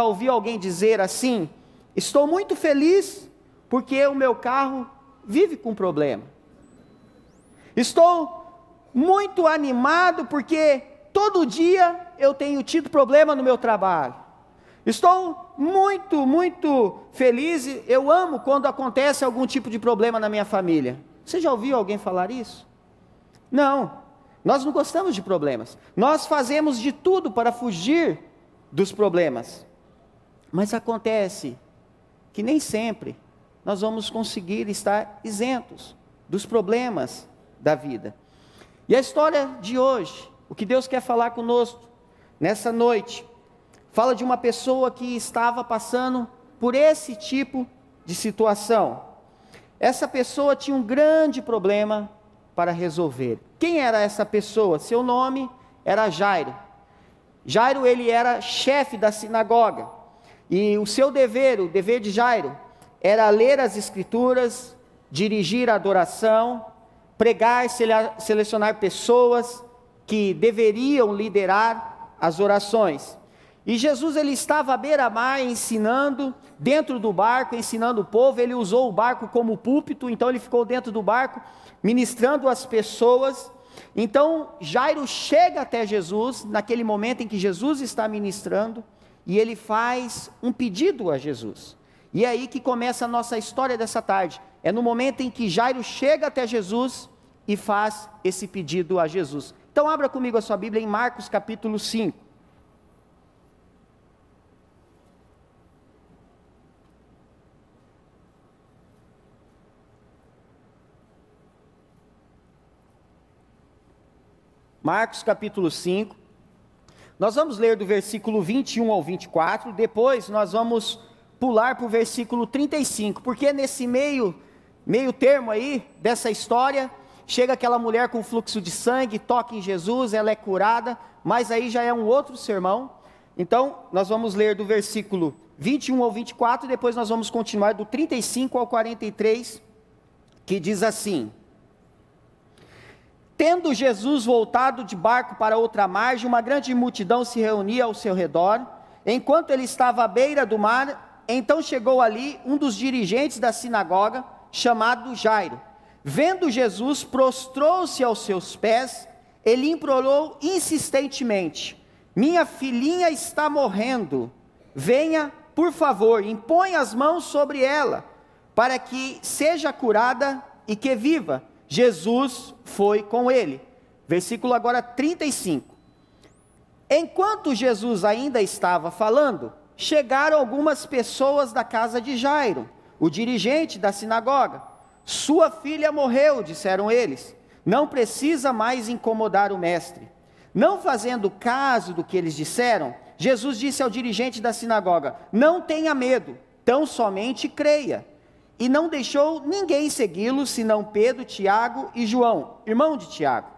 ouviu alguém dizer assim: estou muito feliz porque o meu carro vive com problema. Estou muito animado porque todo dia eu tenho tido problema no meu trabalho. Estou muito feliz, eu amo quando acontece algum tipo de problema na minha família. Você já ouviu alguém falar isso? Não, nós não gostamos de problemas. Nós fazemos de tudo para fugir dos problemas. Mas acontece que nem sempre nós vamos conseguir estar isentos dos problemas da vida. E a história de hoje, o que Deus quer falar conosco nessa noite, fala de uma pessoa que estava passando por esse tipo de situação. Essa pessoa tinha um grande problema para resolver. Quem era essa pessoa? Seu nome era Jairo. Jairo, ele era chefe da sinagoga. E o seu dever, o dever de Jairo, era ler as escrituras, dirigir a adoração, pregar, selecionar pessoas que deveriam liderar as orações. E Jesus, ele estava à beira-mar ensinando, dentro do barco, ensinando o povo. Ele usou o barco como púlpito, então ele ficou dentro do barco, ministrando as pessoas. Então Jairo chega até Jesus, naquele momento em que Jesus está ministrando, e ele faz um pedido a Jesus. E é aí que começa a nossa história dessa tarde. é no momento em que Jairo chega até Jesus e faz esse pedido a Jesus. Então abra comigo a sua Bíblia em Marcos capítulo 5. Marcos capítulo 5, nós vamos ler do versículo 21 ao 24, depois nós vamos pular para o versículo 35, porque nesse meio termo aí, dessa história, chega aquela mulher com fluxo de sangue, toca em Jesus, ela é curada, mas aí já é um outro sermão. Então nós vamos ler do versículo 21 ao 24, depois nós vamos continuar do 35 ao 43, que diz assim: Tendo Jesus voltado de barco para outra margem, uma grande multidão se reunia ao seu redor. Enquanto ele estava à beira do mar, então chegou ali um dos dirigentes da sinagoga, chamado Jairo. Vendo Jesus, prostrou-se aos seus pés, ele implorou insistentemente: minha filhinha está morrendo, venha, por favor, impõe as mãos sobre ela, para que seja curada e que viva. Jesus foi com ele. Versículo agora 35. Enquanto Jesus ainda estava falando, chegaram algumas pessoas da casa de Jairo, o dirigente da sinagoga. Sua filha morreu, disseram eles, não precisa mais incomodar o mestre. Não fazendo caso do que eles disseram, Jesus disse ao dirigente da sinagoga: não tenha medo, tão somente creia. E não deixou ninguém segui-lo, senão Pedro, Tiago e João, irmão de Tiago.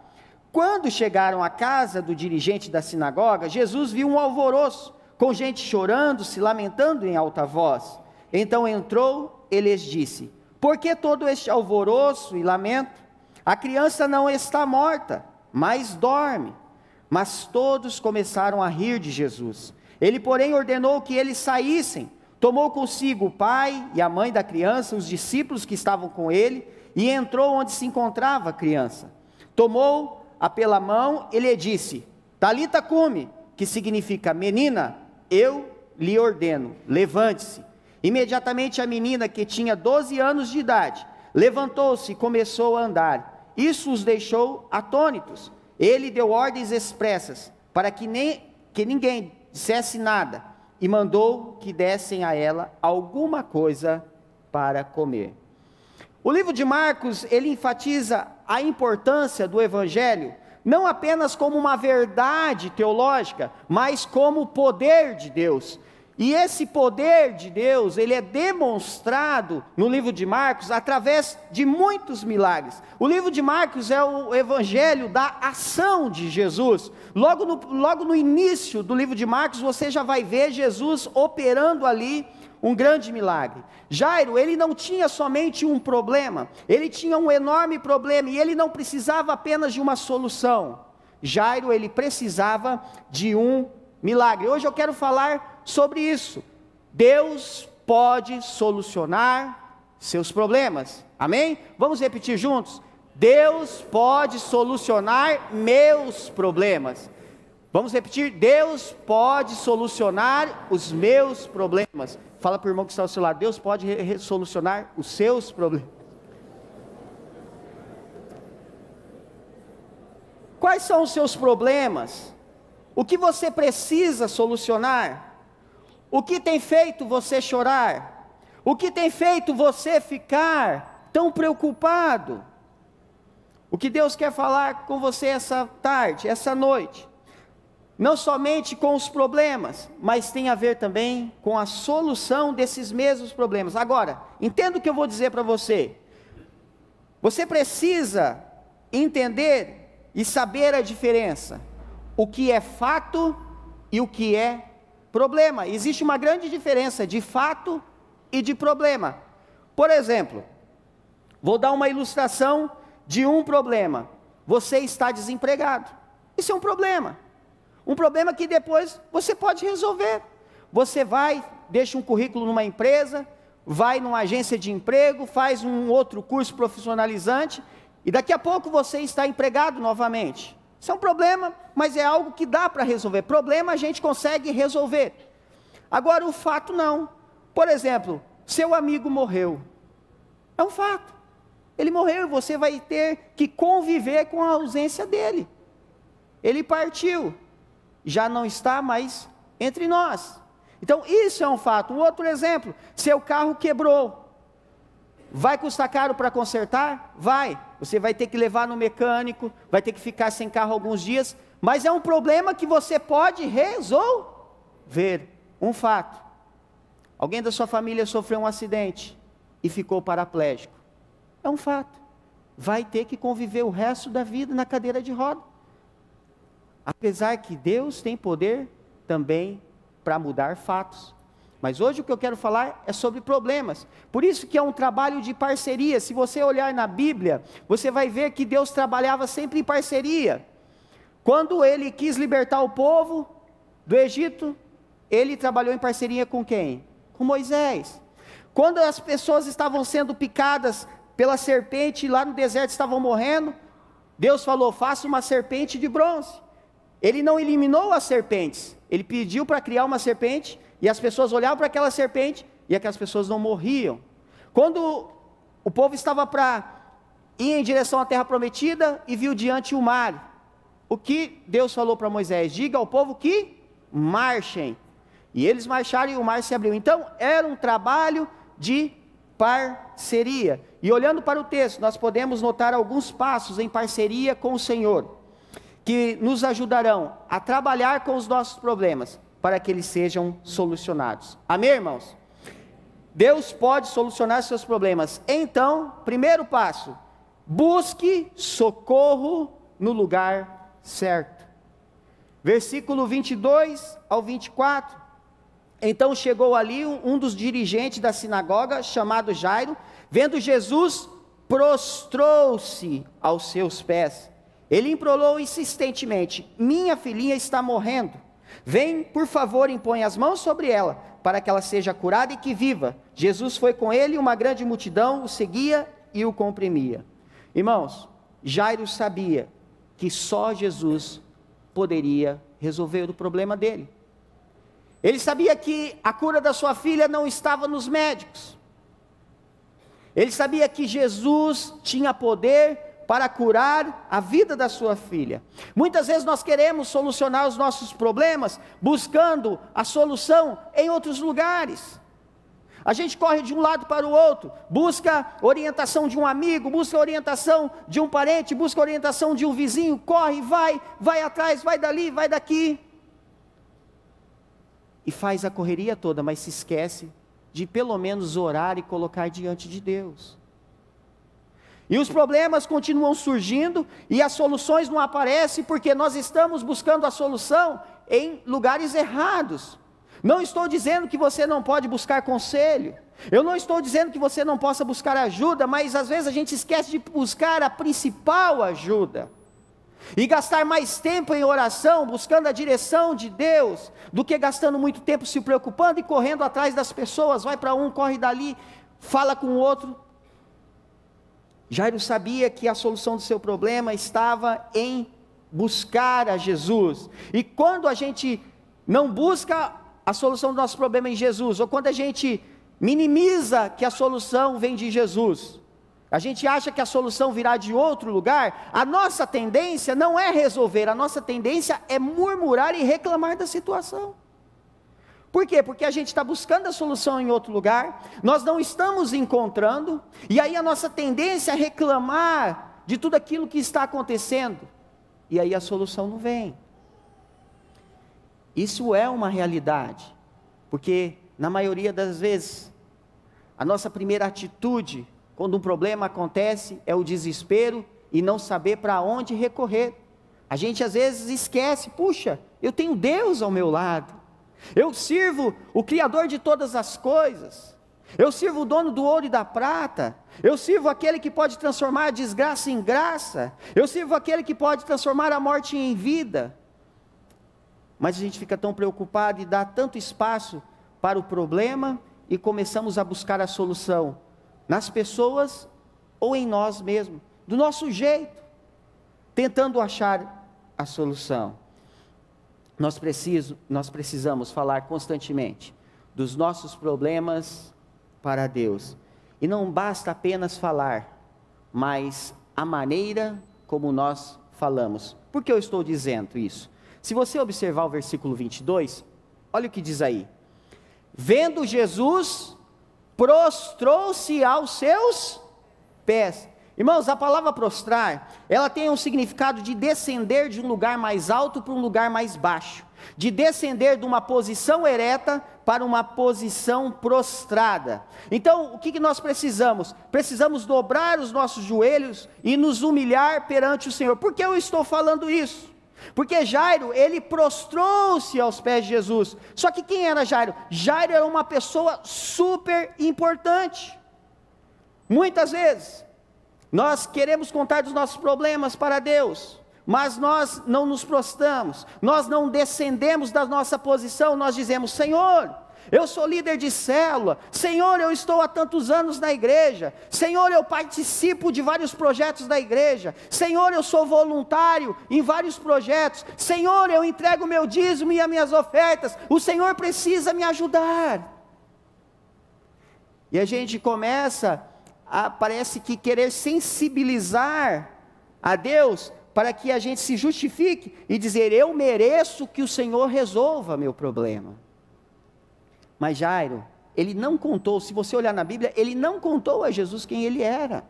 Quando chegaram à casa do dirigente da sinagoga, Jesus viu um alvoroço, com gente chorando, se lamentando em alta voz. Então entrou e lhes disse: por que todo este alvoroço e lamento? A criança não está morta, mas dorme. Mas todos começaram a rir de Jesus. Ele, porém, ordenou que eles saíssem. Tomou consigo o pai e a mãe da criança, os discípulos que estavam com ele, e entrou onde se encontrava a criança. Tomou-a pela mão e lhe disse: Talita cumi, que significa: menina, eu lhe ordeno, levante-se. Imediatamente a menina, que tinha 12 anos de idade, levantou-se e começou a andar. Isso os deixou atônitos. Ele deu ordens expressas para que ninguém dissesse nada, e mandou que dessem a ela alguma coisa para comer. O livro de Marcos, ele enfatiza a importância do Evangelho, não apenas como uma verdade teológica, mas como o poder de Deus. E esse poder de Deus, ele é demonstrado no livro de Marcos através de muitos milagres. O livro de Marcos é o evangelho da ação de Jesus. Logo no início do livro de Marcos, você já vai ver Jesus operando ali um grande milagre. Jairo, ele não tinha somente um problema, ele tinha um enorme problema, e ele não precisava apenas de uma solução. Jairo, ele precisava de um milagre. Hoje eu quero falar sobre isso. Deus pode solucionar seus problemas. Amém? Vamos repetir juntos? Deus pode solucionar meus problemas. Vamos repetir? Deus pode solucionar os meus problemas. Fala para o irmão que está ao seu lado: Deus pode solucionar os seus problemas. Quais são os seus problemas? O que você precisa solucionar? O que tem feito você chorar? O que tem feito você ficar tão preocupado? O que Deus quer falar com você essa tarde, essa noite, não somente com os problemas, mas tem a ver também com a solução desses mesmos problemas. Agora, entenda o que eu vou dizer para você. Você precisa entender e saber a diferença, o que é fato e o que é problema. Existe uma grande diferença de fato e de problema. Por exemplo, vou dar uma ilustração de um problema. Você está desempregado. Isso é um problema. Um problema que depois você pode resolver. Você vai, deixa um currículo numa empresa, vai numa agência de emprego, faz um outro curso profissionalizante, e daqui a pouco você está empregado novamente. Isso é um problema, mas é algo que dá para resolver. Problema a gente consegue resolver. Agora o fato não. Por exemplo, seu amigo morreu. É um fato. Ele morreu e você vai ter que conviver com a ausência dele. Ele partiu, já não está mais entre nós. Então isso é um fato. Um outro exemplo, seu carro quebrou. Vai custar caro para consertar? Vai. Você vai ter que levar no mecânico, vai ter que ficar sem carro alguns dias, mas é um problema que você pode resolver. Um fato. Alguém da sua família sofreu um acidente e ficou paraplégico. É um fato. Vai ter que conviver o resto da vida na cadeira de roda. Apesar que Deus tem poder também para mudar fatos. Mas hoje o que eu quero falar é sobre problemas. Por isso que é um trabalho de parceria. Se você olhar na Bíblia, você vai ver que Deus trabalhava sempre em parceria. Quando Ele quis libertar o povo do Egito, Ele trabalhou em parceria com quem? Com Moisés. Quando as pessoas estavam sendo picadas pela serpente, lá no deserto estavam morrendo, Deus falou, faça uma serpente de bronze. Ele não eliminou as serpentes, Ele pediu para criar uma serpente, e as pessoas olhavam para aquela serpente, e aquelas pessoas não morriam. Quando o povo estava para ir em direção à terra prometida, e viu diante o mar, o que Deus falou para Moisés? Diga ao povo que marchem. E eles marcharam e o mar se abriu. Então era um trabalho de parceria. E olhando para o texto, nós podemos notar alguns passos em parceria com o Senhor, que nos ajudarão a trabalhar com os nossos problemas, para que eles sejam solucionados. Amém, irmãos? Deus pode solucionar seus problemas. Então, primeiro passo, busque socorro no lugar certo. Versículo 22 ao 24. Então chegou ali um dos dirigentes da sinagoga, chamado Jairo, vendo Jesus, prostrou-se aos seus pés. Ele implorou insistentemente, minha filhinha está morrendo. Vem, por favor, impõe as mãos sobre ela, para que ela seja curada e que viva. Jesus foi com ele, uma grande multidão o seguia e o comprimia. Irmãos, Jairo sabia que só Jesus poderia resolver o problema dele. Ele sabia que a cura da sua filha não estava nos médicos. Ele sabia que Jesus tinha poder para curar a vida da sua filha. Muitas vezes nós queremos solucionar os nossos problemas, buscando a solução em outros lugares. A gente corre de um lado para o outro, busca orientação de um amigo, busca orientação de um parente, busca orientação de um vizinho, corre, vai atrás, vai dali, vai daqui. E faz a correria toda, mas se esquece de pelo menos orar e colocar diante de Deus. E os problemas continuam surgindo, e as soluções não aparecem, porque nós estamos buscando a solução em lugares errados. Não estou dizendo que você não pode buscar conselho, eu não estou dizendo que você não possa buscar ajuda, mas às vezes a gente esquece de buscar a principal ajuda, e gastar mais tempo em oração, buscando a direção de Deus, do que gastando muito tempo se preocupando e correndo atrás das pessoas, vai para um, corre dali, fala com o outro. Jairo sabia que a solução do seu problema estava em buscar a Jesus, e quando a gente não busca a solução do nosso problema em Jesus, ou quando a gente minimiza que a solução vem de Jesus, a gente acha que a solução virá de outro lugar, a nossa tendência não é resolver, a nossa tendência é murmurar e reclamar da situação. Por quê? Porque a gente está buscando a solução em outro lugar, nós não estamos encontrando, e aí a nossa tendência é reclamar de tudo aquilo que está acontecendo, e aí a solução não vem. Isso é uma realidade, porque na maioria das vezes, a nossa primeira atitude, quando um problema acontece, é o desespero e não saber para onde recorrer. A gente às vezes esquece, puxa, eu tenho Deus ao meu lado, eu sirvo o Criador de todas as coisas, eu sirvo o dono do ouro e da prata, eu sirvo aquele que pode transformar a desgraça em graça, eu sirvo aquele que pode transformar a morte em vida. Mas a gente fica tão preocupado e dá tanto espaço para o problema, e começamos a buscar a solução nas pessoas ou em nós mesmos, do nosso jeito, tentando achar a solução. Nós precisamos falar constantemente dos nossos problemas para Deus. E não basta apenas falar, mas a maneira como nós falamos. Por que eu estou dizendo isso? Se você observar o versículo 22, olha o que diz aí. Vendo Jesus, prostrou-se aos seus pés. Irmãos, a palavra prostrar, ela tem um significado de descender de um lugar mais alto para um lugar mais baixo. De descender de uma posição ereta para uma posição prostrada. Então, o que nós precisamos? Precisamos dobrar os nossos joelhos e nos humilhar perante o Senhor. Por que eu estou falando isso? Porque Jairo, ele prostrou-se aos pés de Jesus. Só que quem era Jairo? Jairo era uma pessoa super importante. Muitas vezes, nós queremos contar dos nossos problemas para Deus, mas nós não nos prostramos, nós não descendemos da nossa posição, nós dizemos: Senhor, eu sou líder de célula, Senhor, eu estou há tantos anos na igreja, Senhor, eu participo de vários projetos da igreja, Senhor, eu sou voluntário em vários projetos, Senhor, eu entrego o meu dízimo e as minhas ofertas, o Senhor precisa me ajudar. E a gente começa parece que querer sensibilizar a Deus, para que a gente se justifique e dizer: eu mereço que o Senhor resolva meu problema. Mas Jairo, ele não contou, se você olhar na Bíblia, ele não contou a Jesus quem ele era.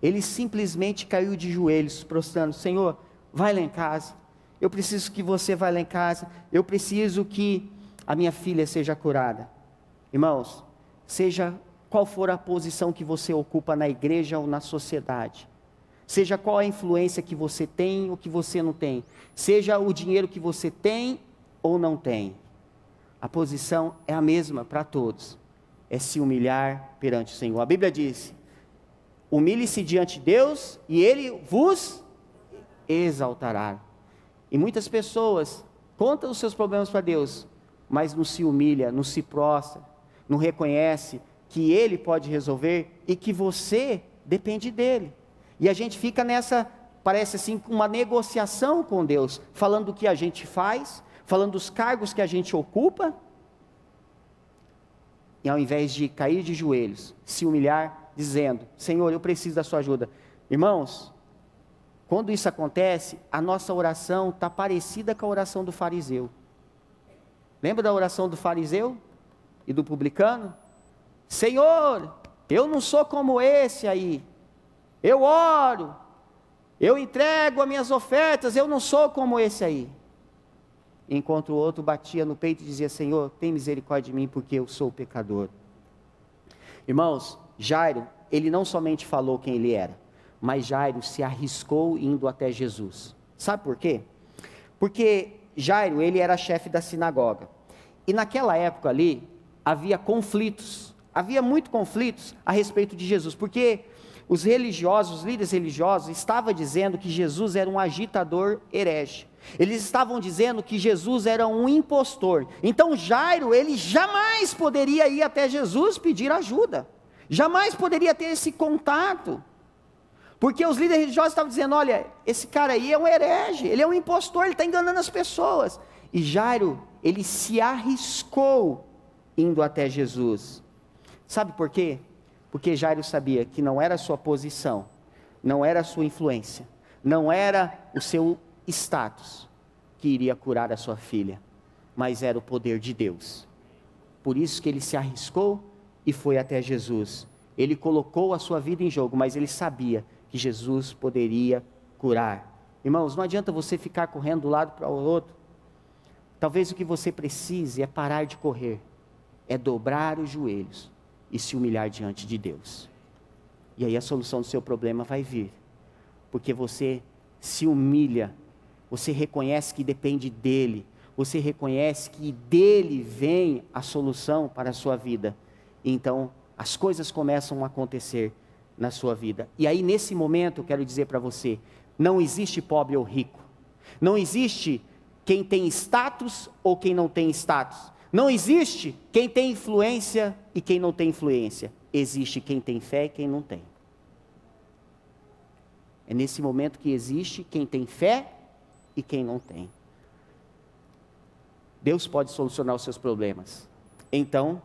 Ele simplesmente caiu de joelhos, prostrando: Senhor, vai lá em casa, eu preciso que você vá lá em casa, eu preciso que a minha filha seja curada. Irmãos, seja qual for a posição que você ocupa na igreja ou na sociedade, seja qual a influência que você tem ou que você não tem, seja o dinheiro que você tem ou não tem, a posição é a mesma para todos, é se humilhar perante o Senhor. A Bíblia diz: humilhe-se diante de Deus e Ele vos exaltará. E muitas pessoas contam os seus problemas para Deus, mas não se humilha, não se prostra, não reconhece que Ele pode resolver e que você depende dEle. E a gente fica nessa, parece assim, uma negociação com Deus, falando do que a gente faz, falando dos cargos que a gente ocupa, e ao invés de cair de joelhos, se humilhar, dizendo: Senhor, eu preciso da sua ajuda. Irmãos, quando isso acontece, a nossa oração está parecida com a oração do fariseu. Lembra da oração do fariseu e do publicano? Senhor, eu não sou como esse aí, eu oro, eu entrego as minhas ofertas, eu não sou como esse aí. Enquanto o outro batia no peito e dizia: Senhor, tem misericórdia de mim, porque eu sou pecador. Irmãos, Jairo, ele não somente falou quem ele era, mas Jairo se arriscou indo até Jesus. Sabe por quê? Porque Jairo, ele era chefe da sinagoga, e naquela época ali, havia conflitos, havia muitos conflitos a respeito de Jesus, porque os religiosos, os líderes religiosos, estavam dizendo que Jesus era um agitador herege. Eles estavam dizendo que Jesus era um impostor. Então Jairo, ele jamais poderia ir até Jesus pedir ajuda. Jamais poderia ter esse contato. Porque os líderes religiosos estavam dizendo: olha, esse cara aí é um herege, ele é um impostor, ele está enganando as pessoas. E Jairo, ele se arriscou indo até Jesus. Sabe por quê? Porque Jairo sabia que não era a sua posição, não era a sua influência, não era o seu status que iria curar a sua filha, mas era o poder de Deus. Por isso que ele se arriscou e foi até Jesus. Ele colocou a sua vida em jogo, mas ele sabia que Jesus poderia curar. Irmãos, não adianta você ficar correndo de um lado para o outro. Talvez o que você precise é parar de correr, é dobrar os joelhos e se humilhar diante de Deus. E aí a solução do seu problema vai vir, porque você se humilha, você reconhece que depende dEle, você reconhece que dEle vem a solução para a sua vida, e então as coisas começam a acontecer na sua vida. E aí nesse momento eu quero dizer para você: não existe pobre ou rico, não existe quem tem status ou quem não tem status, não existe quem tem influência e quem não tem influência, existe quem tem fé e quem não tem. É nesse momento que existe quem tem fé e quem não tem. Deus pode solucionar os seus problemas, então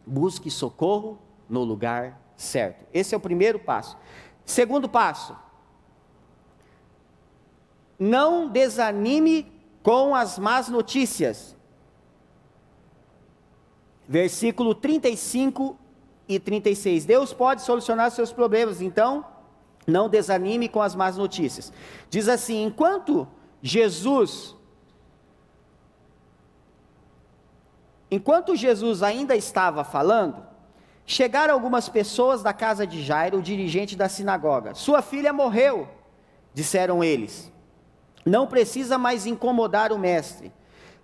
busque socorro no lugar certo. Esse é o primeiro passo. Segundo passo, não desanime com as más notícias. Versículo 35 e 36. Deus pode solucionar seus problemas, então não desanime com as más notícias. Diz assim: enquanto Jesus ainda estava falando, chegaram algumas pessoas da casa de Jairo, o dirigente da sinagoga. Sua filha morreu, disseram eles. Não precisa mais incomodar o mestre.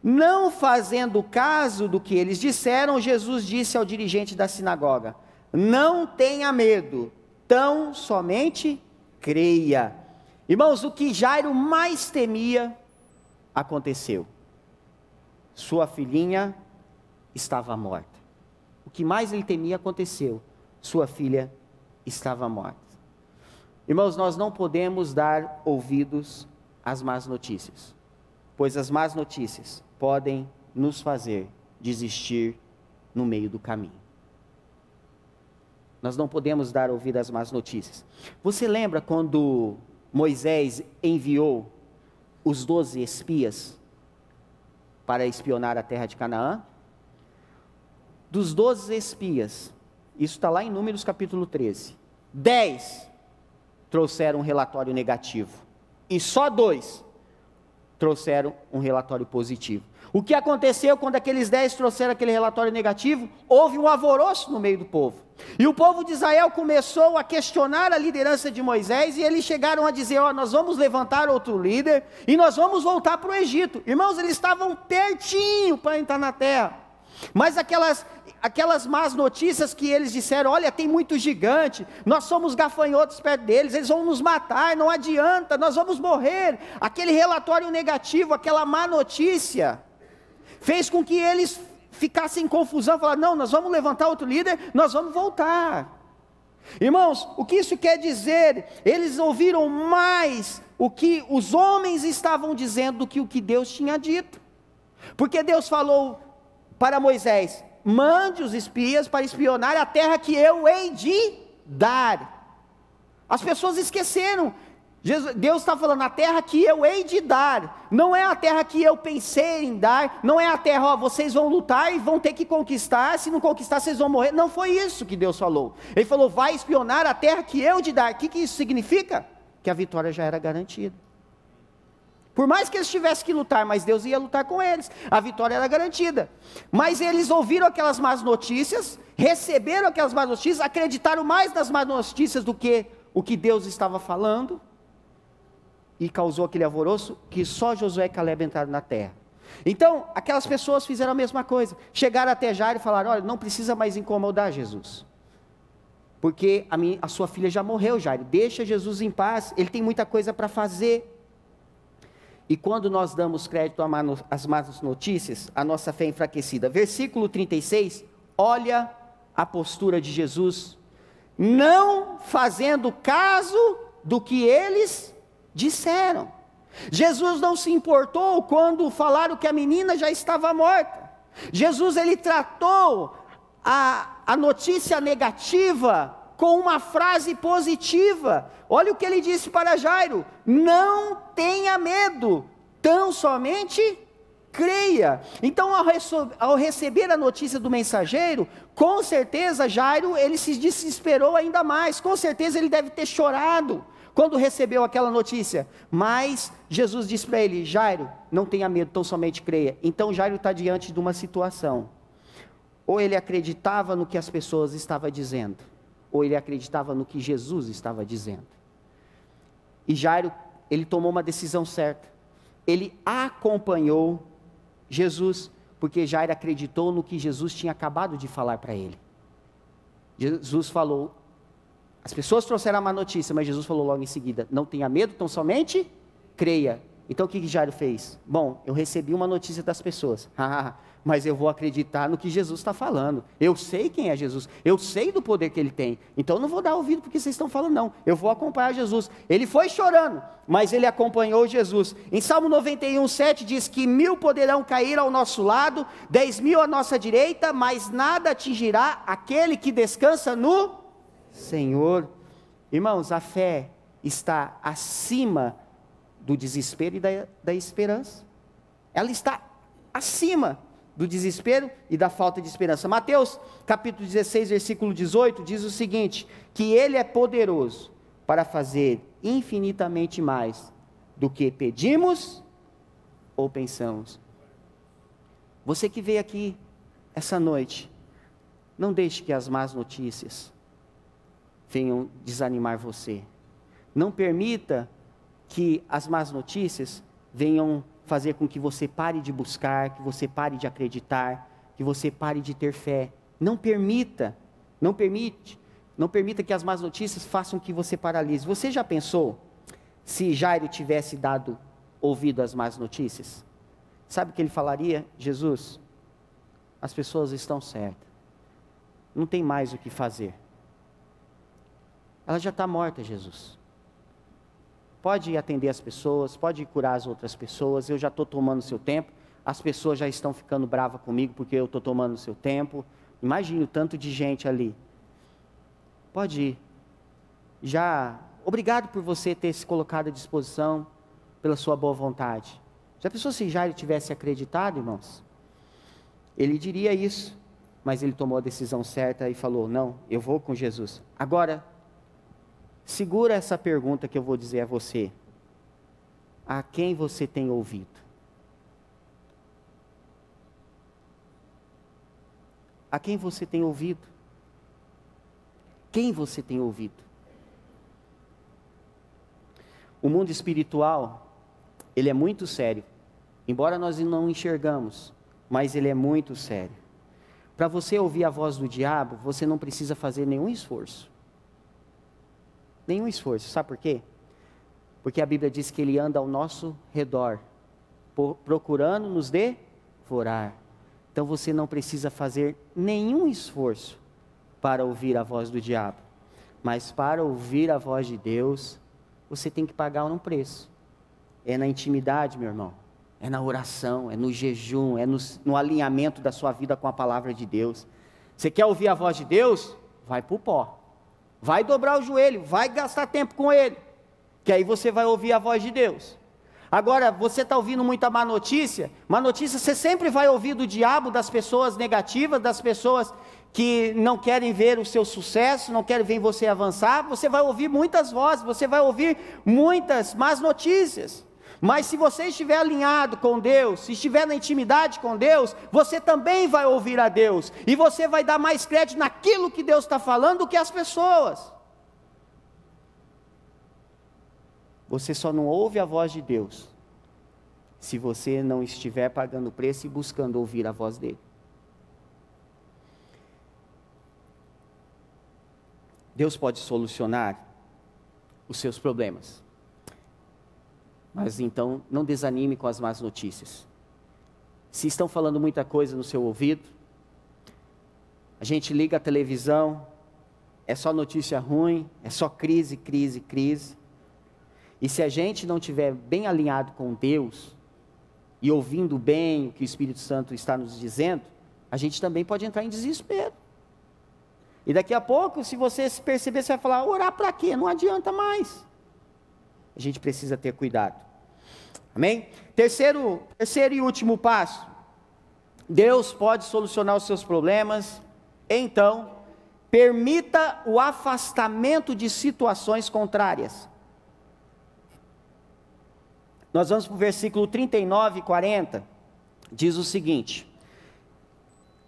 Não fazendo caso do que eles disseram, Jesus disse ao dirigente da sinagoga: não tenha medo, tão somente creia. Irmãos, o que Jairo mais temia aconteceu. Sua filhinha estava morta. O que mais ele temia aconteceu. Sua filha estava morta. Irmãos, nós não podemos dar ouvidos às más notícias, pois as más notícias podem nos fazer desistir no meio do caminho. Nós não podemos dar ouvido às más notícias. Você lembra quando Moisés enviou os 12 espias para espionar a terra de Canaã? Dos 12 espias, isso está lá em Números capítulo 13, 10 trouxeram um relatório negativo, e só 2 trouxeram um relatório positivo. O que aconteceu quando aqueles 10 trouxeram aquele relatório negativo? Houve um alvoroço no meio do povo, e o povo de Israel começou a questionar a liderança de Moisés, e eles chegaram a dizer: nós vamos levantar outro líder, e nós vamos voltar para o Egito. Irmãos, eles estavam pertinho para entrar na terra, mas aquelas más notícias que eles disseram: olha, tem muito gigante, nós somos gafanhotos perto deles, eles vão nos matar, não adianta, nós vamos morrer. Aquele relatório negativo, aquela má notícia, fez com que eles ficassem em confusão, falaram: não, nós vamos levantar outro líder, nós vamos voltar. Irmãos, o que isso quer dizer? Eles ouviram mais o que os homens estavam dizendo do que o que Deus tinha dito, porque Deus falou para Moisés: mande os espias para espionar a terra que eu hei de dar. As pessoas esqueceram. Deus está falando: a terra que eu hei de dar, não é a terra que eu pensei em dar, não é a terra, vocês vão lutar e vão ter que conquistar, se não conquistar vocês vão morrer. Não foi isso que Deus falou. Ele falou: vai espionar a terra que eu de dar. O que isso significa? Que a vitória já era garantida. Por mais que eles tivessem que lutar, mas Deus ia lutar com eles, a vitória era garantida. Mas eles ouviram aquelas más notícias, receberam aquelas más notícias, acreditaram mais nas más notícias do que o que Deus estava falando, e causou aquele alvoroço que só Josué e Caleb entraram na terra. Então, aquelas pessoas fizeram a mesma coisa, chegaram até Jairo e falaram: olha, não precisa mais incomodar Jesus, porque a sua filha já morreu, Jairo, deixa Jesus em paz, ele tem muita coisa para fazer. E quando nós damos crédito às más notícias, a nossa fé é enfraquecida. Versículo 36, olha a postura de Jesus, não fazendo caso do que eles disseram. Jesus não se importou quando falaram que a menina já estava morta. Jesus, ele tratou a notícia negativa com uma frase positiva. Olha o que ele disse para Jairo: não tenha medo, tão somente creia. Então, ao receber a notícia do mensageiro, com certeza Jairo, ele se desesperou ainda mais, com certeza ele deve ter chorado quando recebeu aquela notícia, mas Jesus disse para ele: Jairo, não tenha medo, tão somente creia. Então Jairo está diante de uma situação: ou ele acreditava no que as pessoas estavam dizendo, ou ele acreditava no que Jesus estava dizendo. E Jairo, ele tomou uma decisão certa, ele acompanhou Jesus, porque Jairo acreditou no que Jesus tinha acabado de falar para ele. Jesus falou, as pessoas trouxeram a má notícia, mas Jesus falou logo em seguida: não tenha medo, tão somente creia. Então o que Jairo fez? Bom, eu recebi uma notícia das pessoas, mas eu vou acreditar no que Jesus está falando. Eu sei quem é Jesus, eu sei do poder que ele tem, então não vou dar ouvido porque vocês estão falando, não. Eu vou acompanhar Jesus. Ele foi chorando, mas ele acompanhou Jesus. Em Salmo 91:7 diz que 1000 poderão cair ao nosso lado, 10.000 à nossa direita, mas nada atingirá aquele que descansa no Senhor. Irmãos, a fé está acima do desespero e da esperança. Ela está acima do desespero e da falta de esperança. Mateus capítulo 16, versículo 18, diz o seguinte, que Ele é poderoso para fazer infinitamente mais do que pedimos ou pensamos. Você que veio aqui essa noite, não deixe que as más notícias venham desanimar você. Não permita que as más notícias venham fazer com que você pare de buscar, que você pare de acreditar, que você pare de ter fé. Não permita que as más notícias façam que você paralise. Você já pensou se Jairo tivesse dado ouvido às más notícias? Sabe o que ele falaria? Jesus, as pessoas estão certas. Não tem mais o que fazer. Ela já está morta, Jesus. Pode atender as pessoas, pode curar as outras pessoas, eu já estou tomando seu tempo, as pessoas já estão ficando bravas comigo porque eu estou tomando seu tempo. Imagine o tanto de gente ali. Pode ir. Obrigado por você ter se colocado à disposição, pela sua boa vontade. Já pensou se Jairo tivesse acreditado, irmãos? Ele diria isso, mas ele tomou a decisão certa e falou, não, eu vou com Jesus. Agora, segura essa pergunta que eu vou dizer a você. A quem você tem ouvido? A quem você tem ouvido? Quem você tem ouvido? O mundo espiritual, ele é muito sério. Embora nós não enxergamos, mas ele é muito sério. Para você ouvir a voz do diabo, você não precisa fazer nenhum esforço. Nenhum esforço, sabe por quê? Porque a Bíblia diz que ele anda ao nosso redor, procurando nos devorar. Então você não precisa fazer nenhum esforço para ouvir a voz do diabo. Mas para ouvir a voz de Deus, você tem que pagar um preço. É na intimidade, meu irmão. É na oração, é no jejum, é no alinhamento da sua vida com a palavra de Deus. Você quer ouvir a voz de Deus? Vai para o pó. Vai dobrar o joelho, vai gastar tempo com Ele, que aí você vai ouvir a voz de Deus. Agora, você está ouvindo muita má notícia você sempre vai ouvir do diabo, das pessoas negativas, das pessoas que não querem ver o seu sucesso, não querem ver você avançar, você vai ouvir muitas vozes, você vai ouvir muitas más notícias. Mas se você estiver alinhado com Deus, se estiver na intimidade com Deus, você também vai ouvir a Deus, e você vai dar mais crédito naquilo que Deus está falando do que as pessoas. Você só não ouve a voz de Deus, se você não estiver pagando o preço e buscando ouvir a voz dEle. Deus pode solucionar os seus problemas. Mas então, não desanime com as más notícias. Se estão falando muita coisa no seu ouvido, a gente liga a televisão, é só notícia ruim, é só crise, crise, crise. E se a gente não estiver bem alinhado com Deus, e ouvindo bem o que o Espírito Santo está nos dizendo, a gente também pode entrar em desespero. E daqui a pouco, se você se perceber, você vai falar, orar para quê? Não adianta mais. A gente precisa ter cuidado. Amém? Terceiro e último passo. Deus pode solucionar os seus problemas. Então, permita o afastamento de situações contrárias. Nós vamos para o versículo 39 e 40. Diz o seguinte.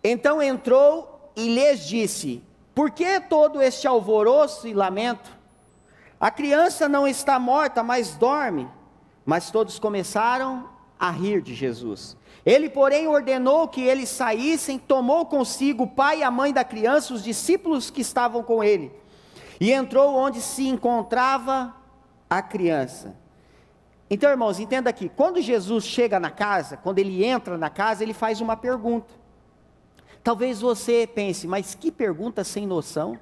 Então entrou e lhes disse, por que todo este alvoroço e lamento? A criança não está morta, mas dorme. Mas todos começaram a rir de Jesus. Ele, porém, ordenou que eles saíssem, tomou consigo o pai e a mãe da criança, os discípulos que estavam com ele, e entrou onde se encontrava a criança. Então, irmãos, entenda aqui, quando Jesus chega na casa, quando ele entra na casa, ele faz uma pergunta. Talvez você pense, mas que pergunta sem noção?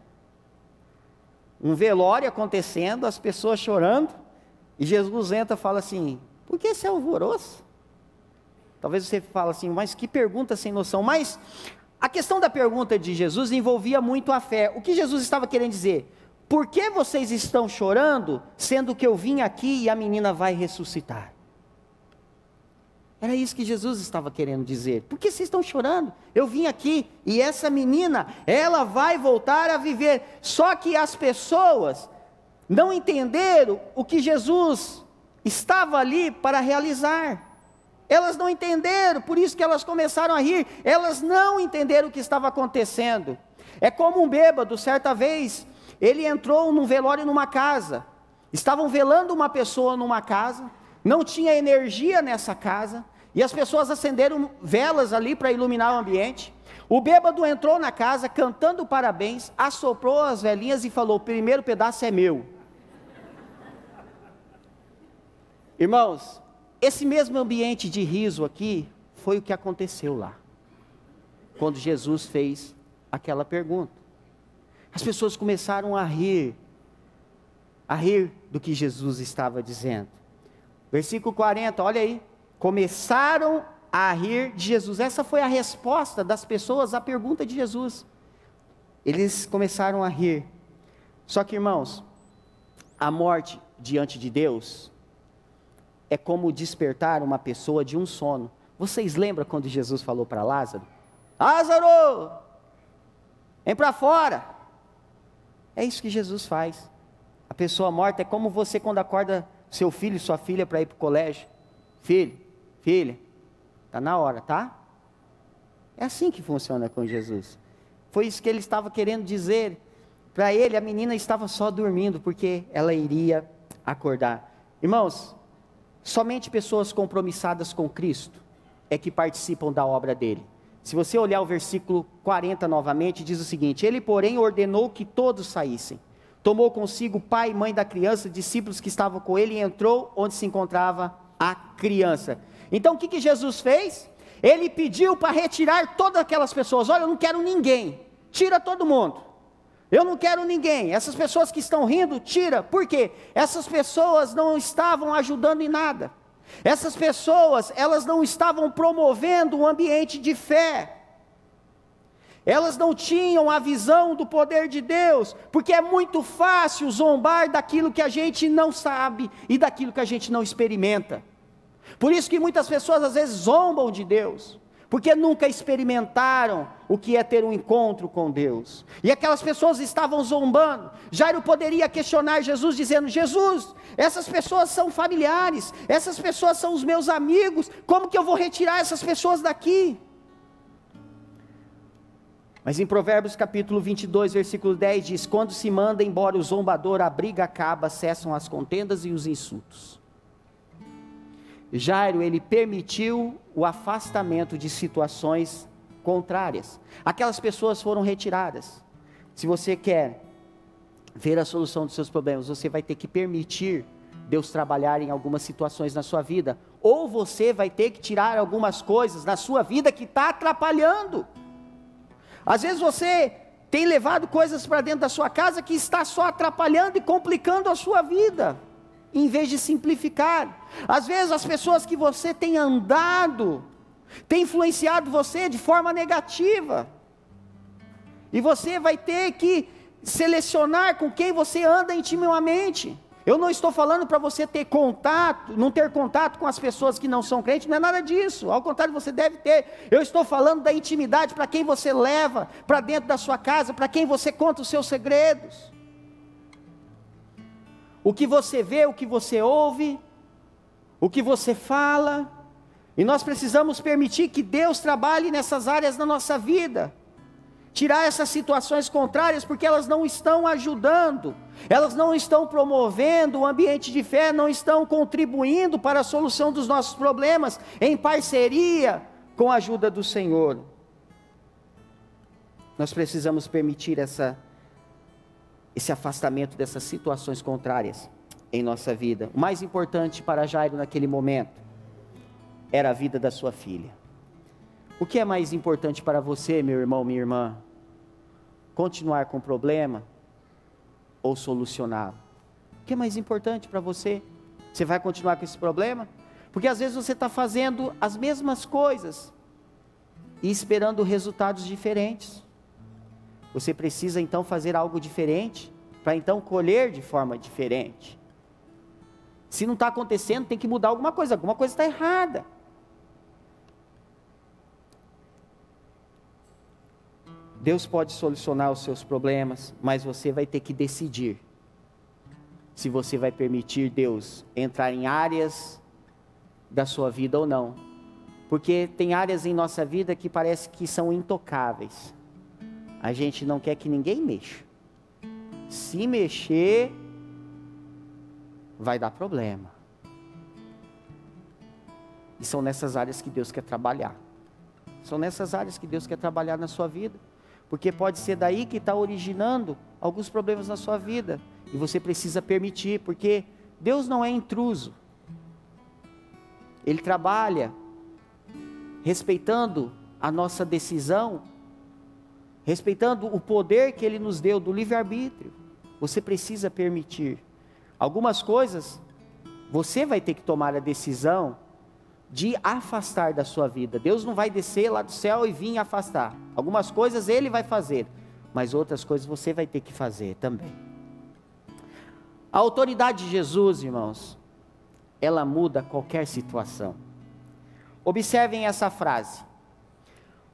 Um velório acontecendo, as pessoas chorando, e Jesus entra e fala assim, por que esse alvoroço? Talvez você fale assim, mas que pergunta sem noção. Mas A questão da pergunta de Jesus envolvia muito a fé. O que Jesus estava querendo dizer? Por que vocês estão chorando, sendo que eu vim aqui e a menina vai ressuscitar? Era isso que Jesus estava querendo dizer. Por que vocês estão chorando? Eu vim aqui e essa menina, ela vai voltar a viver. Só que as pessoas não entenderam o que Jesus estava ali para realizar. Elas não entenderam, por isso que elas começaram a rir. Elas não entenderam o que estava acontecendo. É como um bêbado, certa vez, ele entrou num velório numa casa. Estavam velando uma pessoa numa casa, não tinha energia nessa casa, e as pessoas acenderam velas ali para iluminar o ambiente. O bêbado entrou na casa cantando parabéns, assoprou as velinhas e falou: o primeiro pedaço é meu. Irmãos, esse mesmo ambiente de riso aqui, foi o que aconteceu lá, quando Jesus fez aquela pergunta. As pessoas começaram a rir do que Jesus estava dizendo. Versículo 40, olha aí, começaram a rir de Jesus. Essa foi a resposta das pessoas à pergunta de Jesus. Eles começaram a rir. Só que, irmãos, a morte diante de Deus é como despertar uma pessoa de um sono. Vocês lembram quando Jesus falou para Lázaro? Lázaro, vem para fora. É isso que Jesus faz. A pessoa morta é como você quando acorda seu filho e sua filha para ir para o colégio. Filho, filha, está na hora, tá? É assim que funciona com Jesus. Foi isso que ele estava querendo dizer. Para ele, a menina estava só dormindo, porque ela iria acordar. Irmãos, somente pessoas compromissadas com Cristo é que participam da obra dele. Se você olhar o versículo 40 novamente, diz o seguinte: ele, porém, ordenou que todos saíssem. Tomou consigo o pai e mãe da criança, discípulos que estavam com ele, e entrou onde se encontrava a criança. Então o que Jesus fez? Ele pediu para retirar todas aquelas pessoas. Olha, eu não quero ninguém, tira todo mundo. Eu não quero ninguém. Essas pessoas que estão rindo, tira. Por quê? Essas pessoas não estavam ajudando em nada. Essas pessoas, elas não estavam promovendo um ambiente de fé. Elas não tinham a visão do poder de Deus, porque é muito fácil zombar daquilo que a gente não sabe e daquilo que a gente não experimenta. Por isso que muitas pessoas às vezes zombam de Deus, porque nunca experimentaram o que é ter um encontro com Deus. E aquelas pessoas estavam zombando. Jairo poderia questionar Jesus, dizendo: Jesus, essas pessoas são familiares, essas pessoas são os meus amigos, como que eu vou retirar essas pessoas daqui? Mas em Provérbios capítulo 22, versículo 10 diz: quando se manda embora o zombador, a briga acaba, cessam as contendas e os insultos. Jairo, ele permitiu o afastamento de situações contrárias. Aquelas pessoas foram retiradas. Se você quer ver a solução dos seus problemas, você vai ter que permitir Deus trabalhar em algumas situações na sua vida, ou você vai ter que tirar algumas coisas na sua vida que está atrapalhando. Às vezes você tem levado coisas para dentro da sua casa que está só atrapalhando e complicando a sua vida, em vez de simplificar. Às vezes as pessoas que você tem andado, tem influenciado você de forma negativa, e você vai ter que selecionar com quem você anda intimamente. Eu não estou falando para você ter contato, não ter contato com as pessoas que não são crentes, não é nada disso, ao contrário, você deve ter. Eu estou falando da intimidade, para quem você leva para dentro da sua casa, para quem você conta os seus segredos. O que você vê, o que você ouve, o que você fala, e nós precisamos permitir que Deus trabalhe nessas áreas da nossa vida, tirar essas situações contrárias, porque elas não estão ajudando, elas não estão promovendo o ambiente de fé, não estão contribuindo para a solução dos nossos problemas, em parceria com a ajuda do Senhor. Nós precisamos permitir esse afastamento dessas situações contrárias em nossa vida. O mais importante para Jairo naquele momento era a vida da sua filha. O que é mais importante para você, meu irmão, minha irmã? Continuar com o problema ou solucioná-lo? O que é mais importante para você? Você vai continuar com esse problema? Porque às vezes você está fazendo as mesmas coisas e esperando resultados diferentes. Você precisa então fazer algo diferente, para então colher de forma diferente. Se não está acontecendo, tem que mudar alguma coisa está errada. Deus pode solucionar os seus problemas, mas você vai ter que decidir se você vai permitir Deus entrar em áreas da sua vida ou não. Porque tem áreas em nossa vida que parece que são intocáveis. A gente não quer que ninguém mexa. Se mexer, vai dar problema. E são nessas áreas que Deus quer trabalhar. São nessas áreas que Deus quer trabalhar na sua vida. Porque pode ser daí que está originando alguns problemas na sua vida. E você precisa permitir, porque Deus não é intruso. Ele trabalha respeitando a nossa decisão, respeitando o poder que Ele nos deu do livre-arbítrio. Você precisa permitir. Algumas coisas, você vai ter que tomar a decisão de afastar da sua vida. Deus não vai descer lá do céu e vir afastar. Algumas coisas Ele vai fazer, mas outras coisas você vai ter que fazer também. A autoridade de Jesus, irmãos, ela muda qualquer situação. Observem essa frase: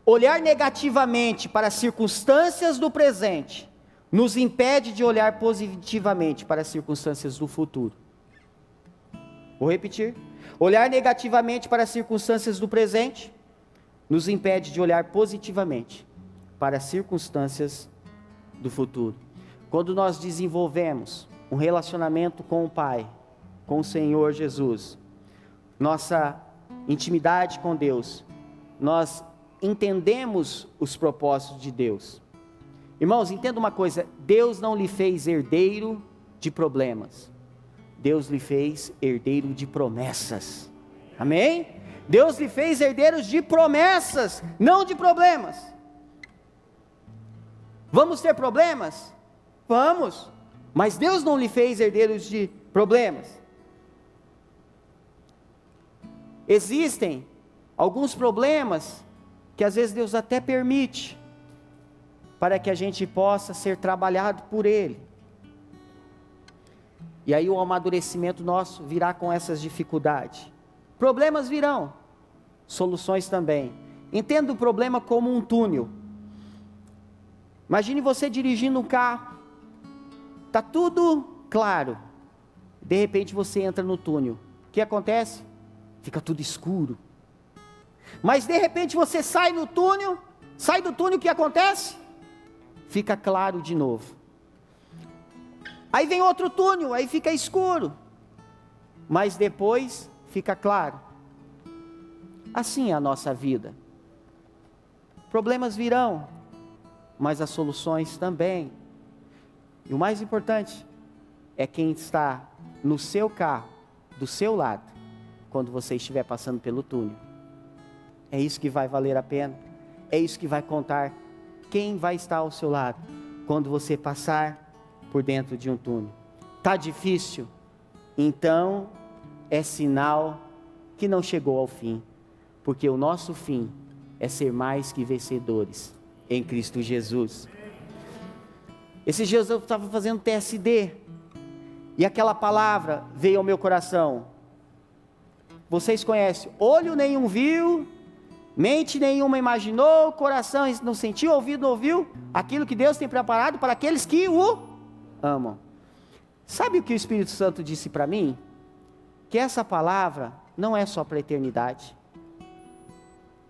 olhar negativamente para as circunstâncias do presente nos impede de olhar positivamente para as circunstâncias do futuro. Vou repetir: olhar negativamente para as circunstâncias do presente nos impede de olhar positivamente para as circunstâncias do futuro. Quando nós desenvolvemos um relacionamento com o Pai, com o Senhor Jesus, nossa intimidade com Deus, nós entendemos os propósitos de Deus. Irmãos, entenda uma coisa: Deus não lhe fez herdeiro de problemas, Deus lhe fez herdeiro de promessas. Amém? Deus lhe fez herdeiros de promessas, não de problemas. Vamos ter problemas? Vamos, mas Deus não lhe fez herdeiros de problemas. Existem alguns problemas que às vezes Deus até permite, para que a gente possa ser trabalhado por Ele. E aí o amadurecimento nosso virá com essas dificuldades. Problemas virão, soluções também. Entenda o problema como um túnel. Imagine você dirigindo um carro, está tudo claro, de repente você entra no túnel. O que acontece? Fica tudo escuro. Mas de repente você sai do túnel, o que acontece? Fica claro de novo. Aí vem outro túnel, aí fica escuro, mas depois fica claro. Assim é a nossa vida. Problemas virão, mas as soluções também. E o mais importante é quem está no seu carro, do seu lado, quando você estiver passando pelo túnel. É isso que vai valer a pena, é isso que vai contar. Quem vai estar ao seu lado quando você passar por dentro de um túnel? Está difícil? Então é sinal que não chegou ao fim, porque o nosso fim é ser mais que vencedores em Cristo Jesus. Esses dias eu estava fazendo TSD e aquela palavra veio ao meu coração. Vocês conhecem: olho nenhum viu, mente nenhuma imaginou, coração não sentiu, ouvido não ouviu, aquilo que Deus tem preparado para aqueles que o amam. Sabe o que o Espírito Santo disse para mim? Que essa palavra não é só para a eternidade.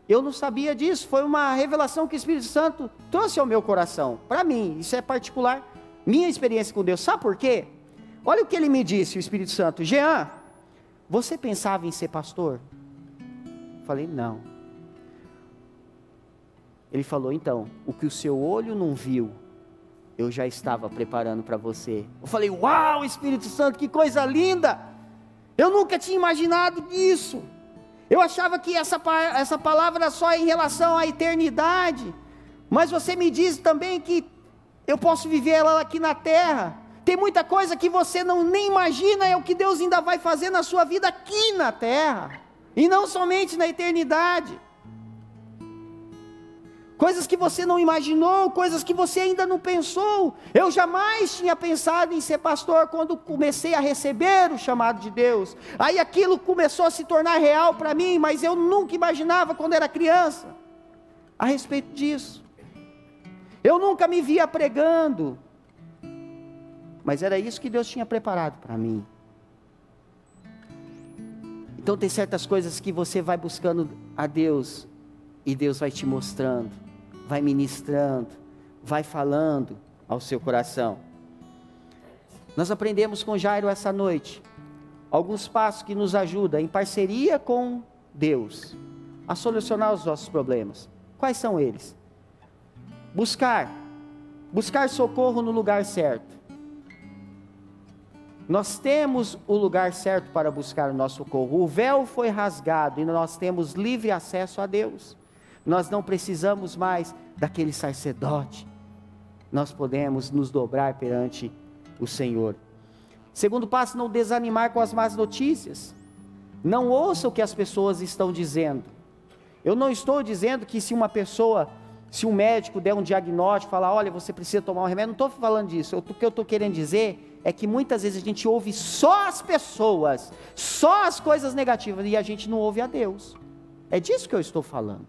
Eu não sabia disso, foi uma revelação que o Espírito Santo trouxe ao meu coração. Para mim, isso é particular, minha experiência com Deus. Sabe por quê? Olha o que ele me disse, o Espírito Santo: Jean, você pensava em ser pastor? Eu falei: não. Ele falou: então, o que o seu olho não viu, eu já estava preparando para você. Eu falei: uau, Espírito Santo, que coisa linda! Eu nunca tinha imaginado isso. Eu achava que essa palavra era só em relação à eternidade, mas você me diz também que eu posso viver ela aqui na terra. Tem muita coisa que você nem imagina, é o que Deus ainda vai fazer na sua vida aqui na terra, e não somente na eternidade. coisas que você não imaginou, coisas que você ainda não pensou. Eu jamais tinha pensado em ser pastor quando comecei a receber o chamado de Deus. Aí aquilo começou a se tornar real para mim, mas eu nunca imaginava quando era criança a respeito disso. Eu nunca me via pregando, mas era isso que Deus tinha preparado para mim. Então tem certas coisas que você vai buscando a Deus, e Deus vai te mostrando, vai ministrando, vai falando ao seu coração. Nós aprendemos com Jairo essa noite alguns passos que nos ajudam, em parceria com Deus, a solucionar os nossos problemas. Quais são eles? Buscar socorro no lugar certo. Nós temos o lugar certo para buscar o nosso socorro. O véu foi rasgado e nós temos livre acesso a Deus. Nós não precisamos mais daquele sacerdote. Nós podemos nos dobrar perante o Senhor. Segundo passo, não desanimar com as más notícias. Não ouça o que as pessoas estão dizendo. Eu não estou dizendo que se um médico der um diagnóstico, falar, olha, você precisa tomar um remédio, não estou falando disso. O que eu estou querendo dizer é que muitas vezes a gente ouve só as pessoas, só as coisas negativas, e a gente não ouve a Deus. É disso que eu estou falando.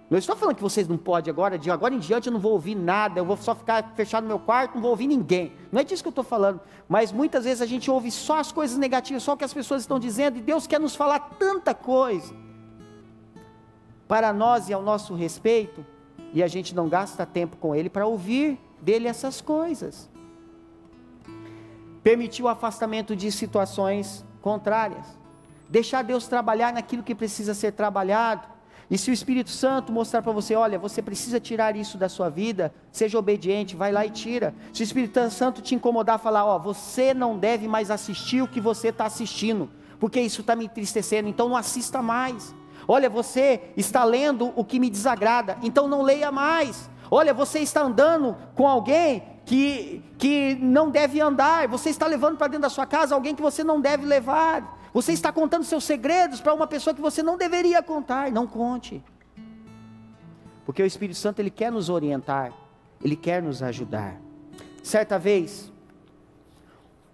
Não estou falando que vocês não podem agora, de agora em diante eu não vou ouvir nada, eu vou só ficar fechado no meu quarto, não vou ouvir ninguém. Não é disso que eu estou falando. Mas muitas vezes a gente ouve só as coisas negativas, só o que as pessoas estão dizendo, e Deus quer nos falar tanta coisa para nós e ao nosso respeito, e a gente não gasta tempo com Ele para ouvir dele essas coisas. Permitir o afastamento de situações contrárias. Deixar Deus trabalhar naquilo que precisa ser trabalhado. E se o Espírito Santo mostrar para você, olha, você precisa tirar isso da sua vida, seja obediente, vai lá e tira. Se o Espírito Santo te incomodar, falar, ó, você não deve mais assistir o que você está assistindo, porque isso está me entristecendo, então não assista mais. Olha, você está lendo o que me desagrada, então não leia mais. Olha, você está andando com alguém que não deve andar, você está levando para dentro da sua casa alguém que você não deve levar, você está contando seus segredos para uma pessoa que você não deveria contar, não conte, porque o Espírito Santo, Ele quer nos orientar, Ele quer nos ajudar. Certa vez,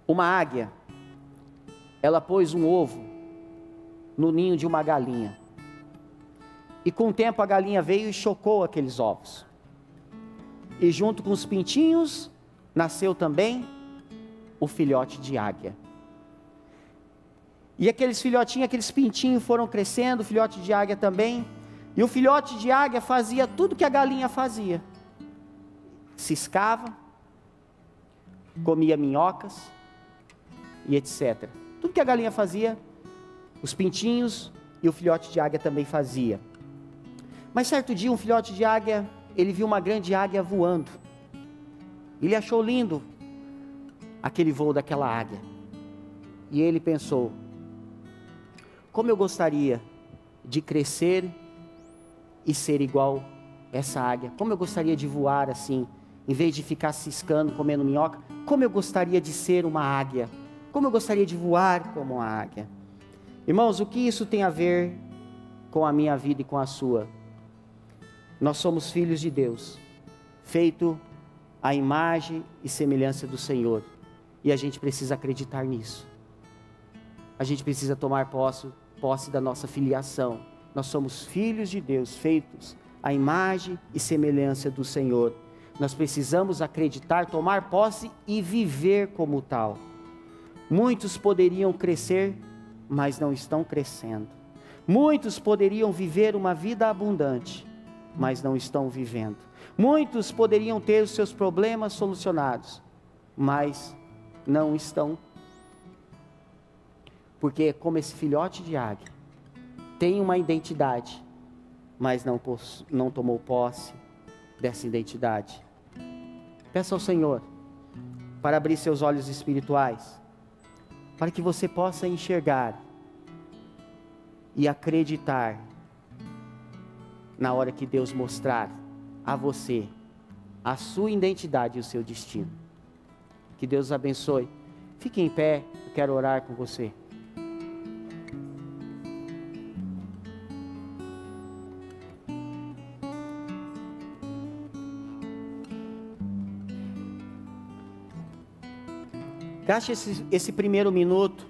uma águia, ela pôs um ovo no ninho de uma galinha, e com o tempo a galinha veio e chocou aqueles ovos, e junto com os pintinhos, nasceu também o filhote de águia. E aqueles filhotinhos, aqueles pintinhos foram crescendo, o filhote de águia também. E o filhote de águia fazia tudo que a galinha fazia. Ciscava, comia minhocas e etc. Tudo que a galinha fazia, os pintinhos e o filhote de águia também fazia. Mas certo dia um filhote de águia, ele viu uma grande águia voando. Ele achou lindo aquele voo daquela águia. E ele pensou, como eu gostaria de crescer e ser igual essa águia. Como eu gostaria de voar assim, em vez de ficar ciscando, comendo minhoca. Como eu gostaria de ser uma águia. Como eu gostaria de voar como uma águia. Irmãos, o que isso tem a ver com a minha vida e com a sua? Nós somos filhos de Deus, feito à imagem e semelhança do Senhor, e a gente precisa acreditar nisso. A gente precisa tomar posse da nossa filiação. Nós somos filhos de Deus, feitos à imagem e semelhança do Senhor. Nós precisamos acreditar, tomar posse e viver como tal. Muitos poderiam crescer, mas não estão crescendo. Muitos poderiam viver uma vida abundante, mas não estão vivendo. Muitos poderiam ter os seus problemas solucionados, mas não estão. Porque como esse filhote de águia, tem uma identidade, mas não tomou posse dessa identidade. Peça ao Senhor para abrir seus olhos espirituais, para que você possa enxergar e acreditar na hora que Deus mostrar a você a sua identidade e o seu destino. Que Deus abençoe. Fique em pé, eu quero orar com você. Gaste esse primeiro minuto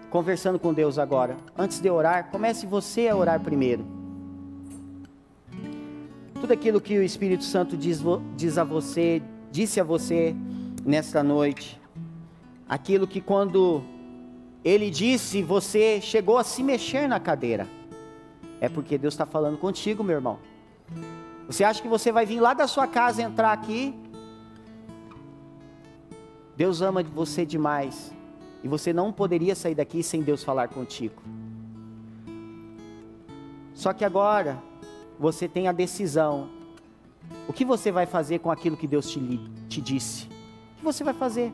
conversando com Deus agora. Antes de orar, comece você a orar primeiro. Tudo aquilo que o Espírito Santo disse a você nesta noite. Aquilo que quando Ele disse, você chegou a se mexer na cadeira. É porque Deus está falando contigo, meu irmão. Você acha que você vai vir lá da sua casa, entrar aqui? Deus ama você demais. E você não poderia sair daqui sem Deus falar contigo. Só que agora, você tem a decisão. O que você vai fazer com aquilo que Deus te disse? O que você vai fazer?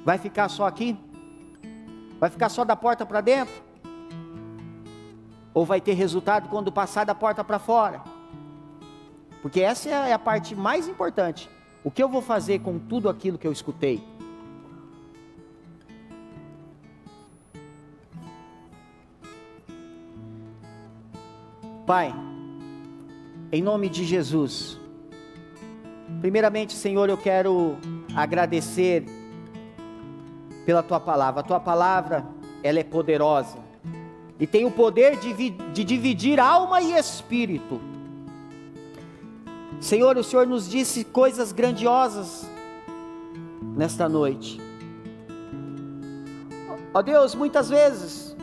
Vai ficar só aqui? Vai ficar só da porta para dentro? Ou vai ter resultado quando passar da porta para fora? Porque essa é a parte mais importante. O que eu vou fazer com tudo aquilo que eu escutei? Pai, em nome de Jesus, primeiramente, Senhor, eu quero agradecer pela Tua Palavra. A Tua Palavra, ela é poderosa e tem o poder de dividir alma e espírito. Senhor, o Senhor nos disse coisas grandiosas nesta noite. Ó Deus, muitas vezes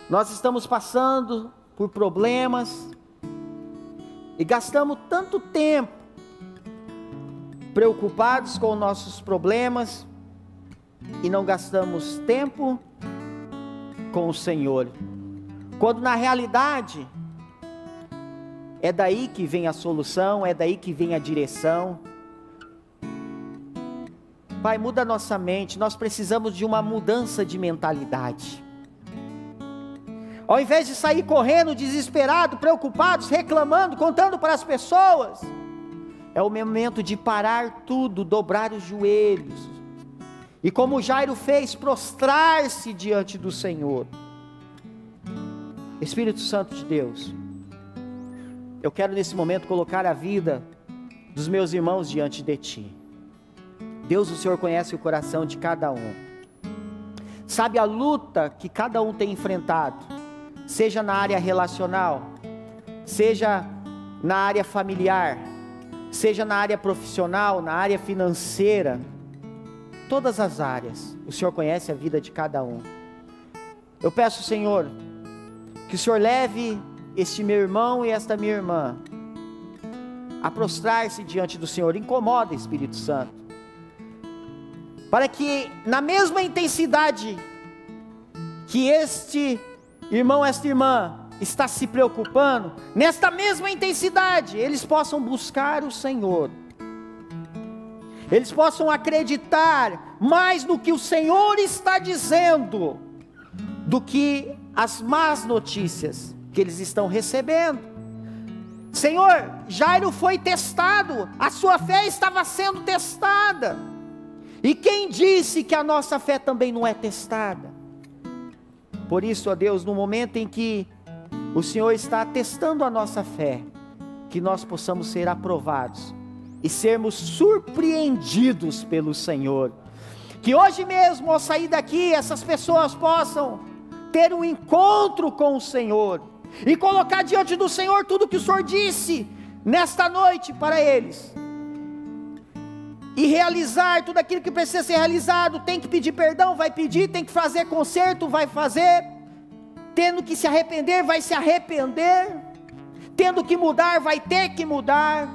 nós estamos passando por problemas e gastamos tanto tempo preocupados com nossos problemas e não gastamos tempo com o Senhor, quando na realidade é daí que vem a solução, é daí que vem a direção. Pai, muda a nossa mente, nós precisamos de uma mudança de mentalidade. Ao invés de sair correndo, desesperado, preocupados, reclamando, contando para as pessoas, é o momento de parar tudo, dobrar os joelhos, e como Jairo fez, prostrar-se diante do Senhor. Espírito Santo de Deus, eu quero nesse momento colocar a vida dos meus irmãos diante de Ti. Deus, o Senhor conhece o coração de cada um, sabe a luta que cada um tem enfrentado, seja na área relacional, seja na área familiar, seja na área profissional, na área financeira, todas as áreas, o Senhor conhece a vida de cada um. Eu peço, Senhor, que o Senhor leve este meu irmão e esta minha irmã a prostrar-se diante do Senhor. Incomoda, Espírito Santo, para que na mesma intensidade que este irmão, esta irmã está se preocupando, nesta mesma intensidade eles possam buscar o Senhor, eles possam acreditar mais no que o Senhor está dizendo, do que as más notícias que eles estão recebendo. Senhor, Jairo foi testado, a sua fé estava sendo testada, e quem disse que a nossa fé também não é testada? Por isso, ó Deus, no momento em que o Senhor está testando a nossa fé, que nós possamos ser aprovados e sermos surpreendidos pelo Senhor. Que hoje mesmo, ao sair daqui, essas pessoas possam ter um encontro com o Senhor e colocar diante do Senhor tudo que o Senhor disse nesta noite para eles, e realizar tudo aquilo que precisa ser realizado. Tem que pedir perdão, vai pedir. Tem que fazer conserto, vai fazer. Tendo que se arrepender, vai se arrepender. Tendo que mudar, vai ter que mudar,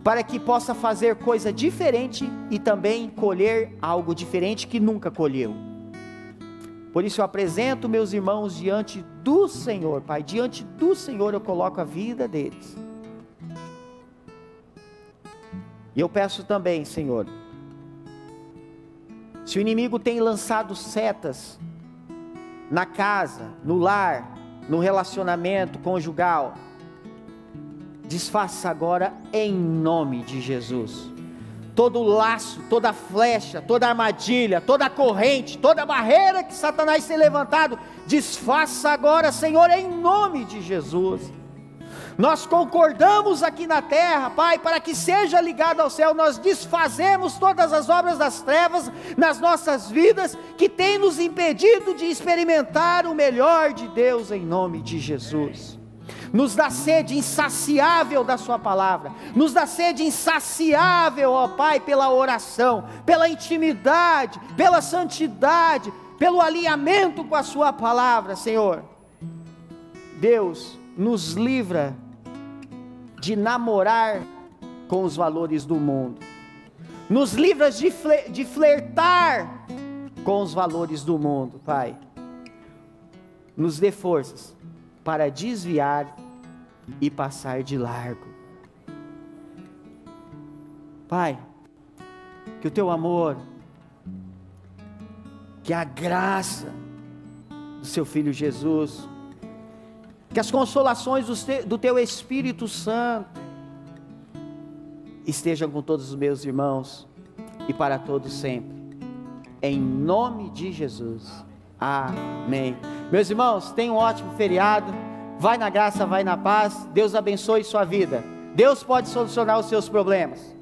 para que possa fazer coisa diferente e também colher algo diferente que nunca colheu. Por isso eu apresento meus irmãos diante do Senhor, Pai. Diante do Senhor eu coloco a vida deles. E eu peço também, Senhor, se o inimigo tem lançado setas na casa, no lar, no relacionamento conjugal, desfaça agora em nome de Jesus. Todo laço, toda flecha, toda armadilha, toda corrente, toda barreira que Satanás tem levantado, desfaça agora, Senhor, em nome de Jesus. Nós concordamos aqui na terra, Pai, para que seja ligado ao céu. Nós desfazemos todas as obras das trevas nas nossas vidas, que tem nos impedido de experimentar o melhor de Deus, em nome de Jesus. Nos dá sede insaciável da sua palavra, nos dá sede insaciável, ó Pai, pela oração, pela intimidade, pela santidade, pelo alinhamento com a sua palavra, Senhor. Deus, nos livra de namorar com os valores do mundo, nos livra de flertar com os valores do mundo, Pai. Nos dê forças para desviar e passar de largo. Pai, que o teu amor, que a graça do seu Filho Jesus, que as consolações do teu Espírito Santo estejam com todos os meus irmãos e para todos sempre, em nome de Jesus, amém. Meus irmãos, tenham um ótimo feriado, vai na graça, vai na paz, Deus abençoe sua vida, Deus pode solucionar os seus problemas.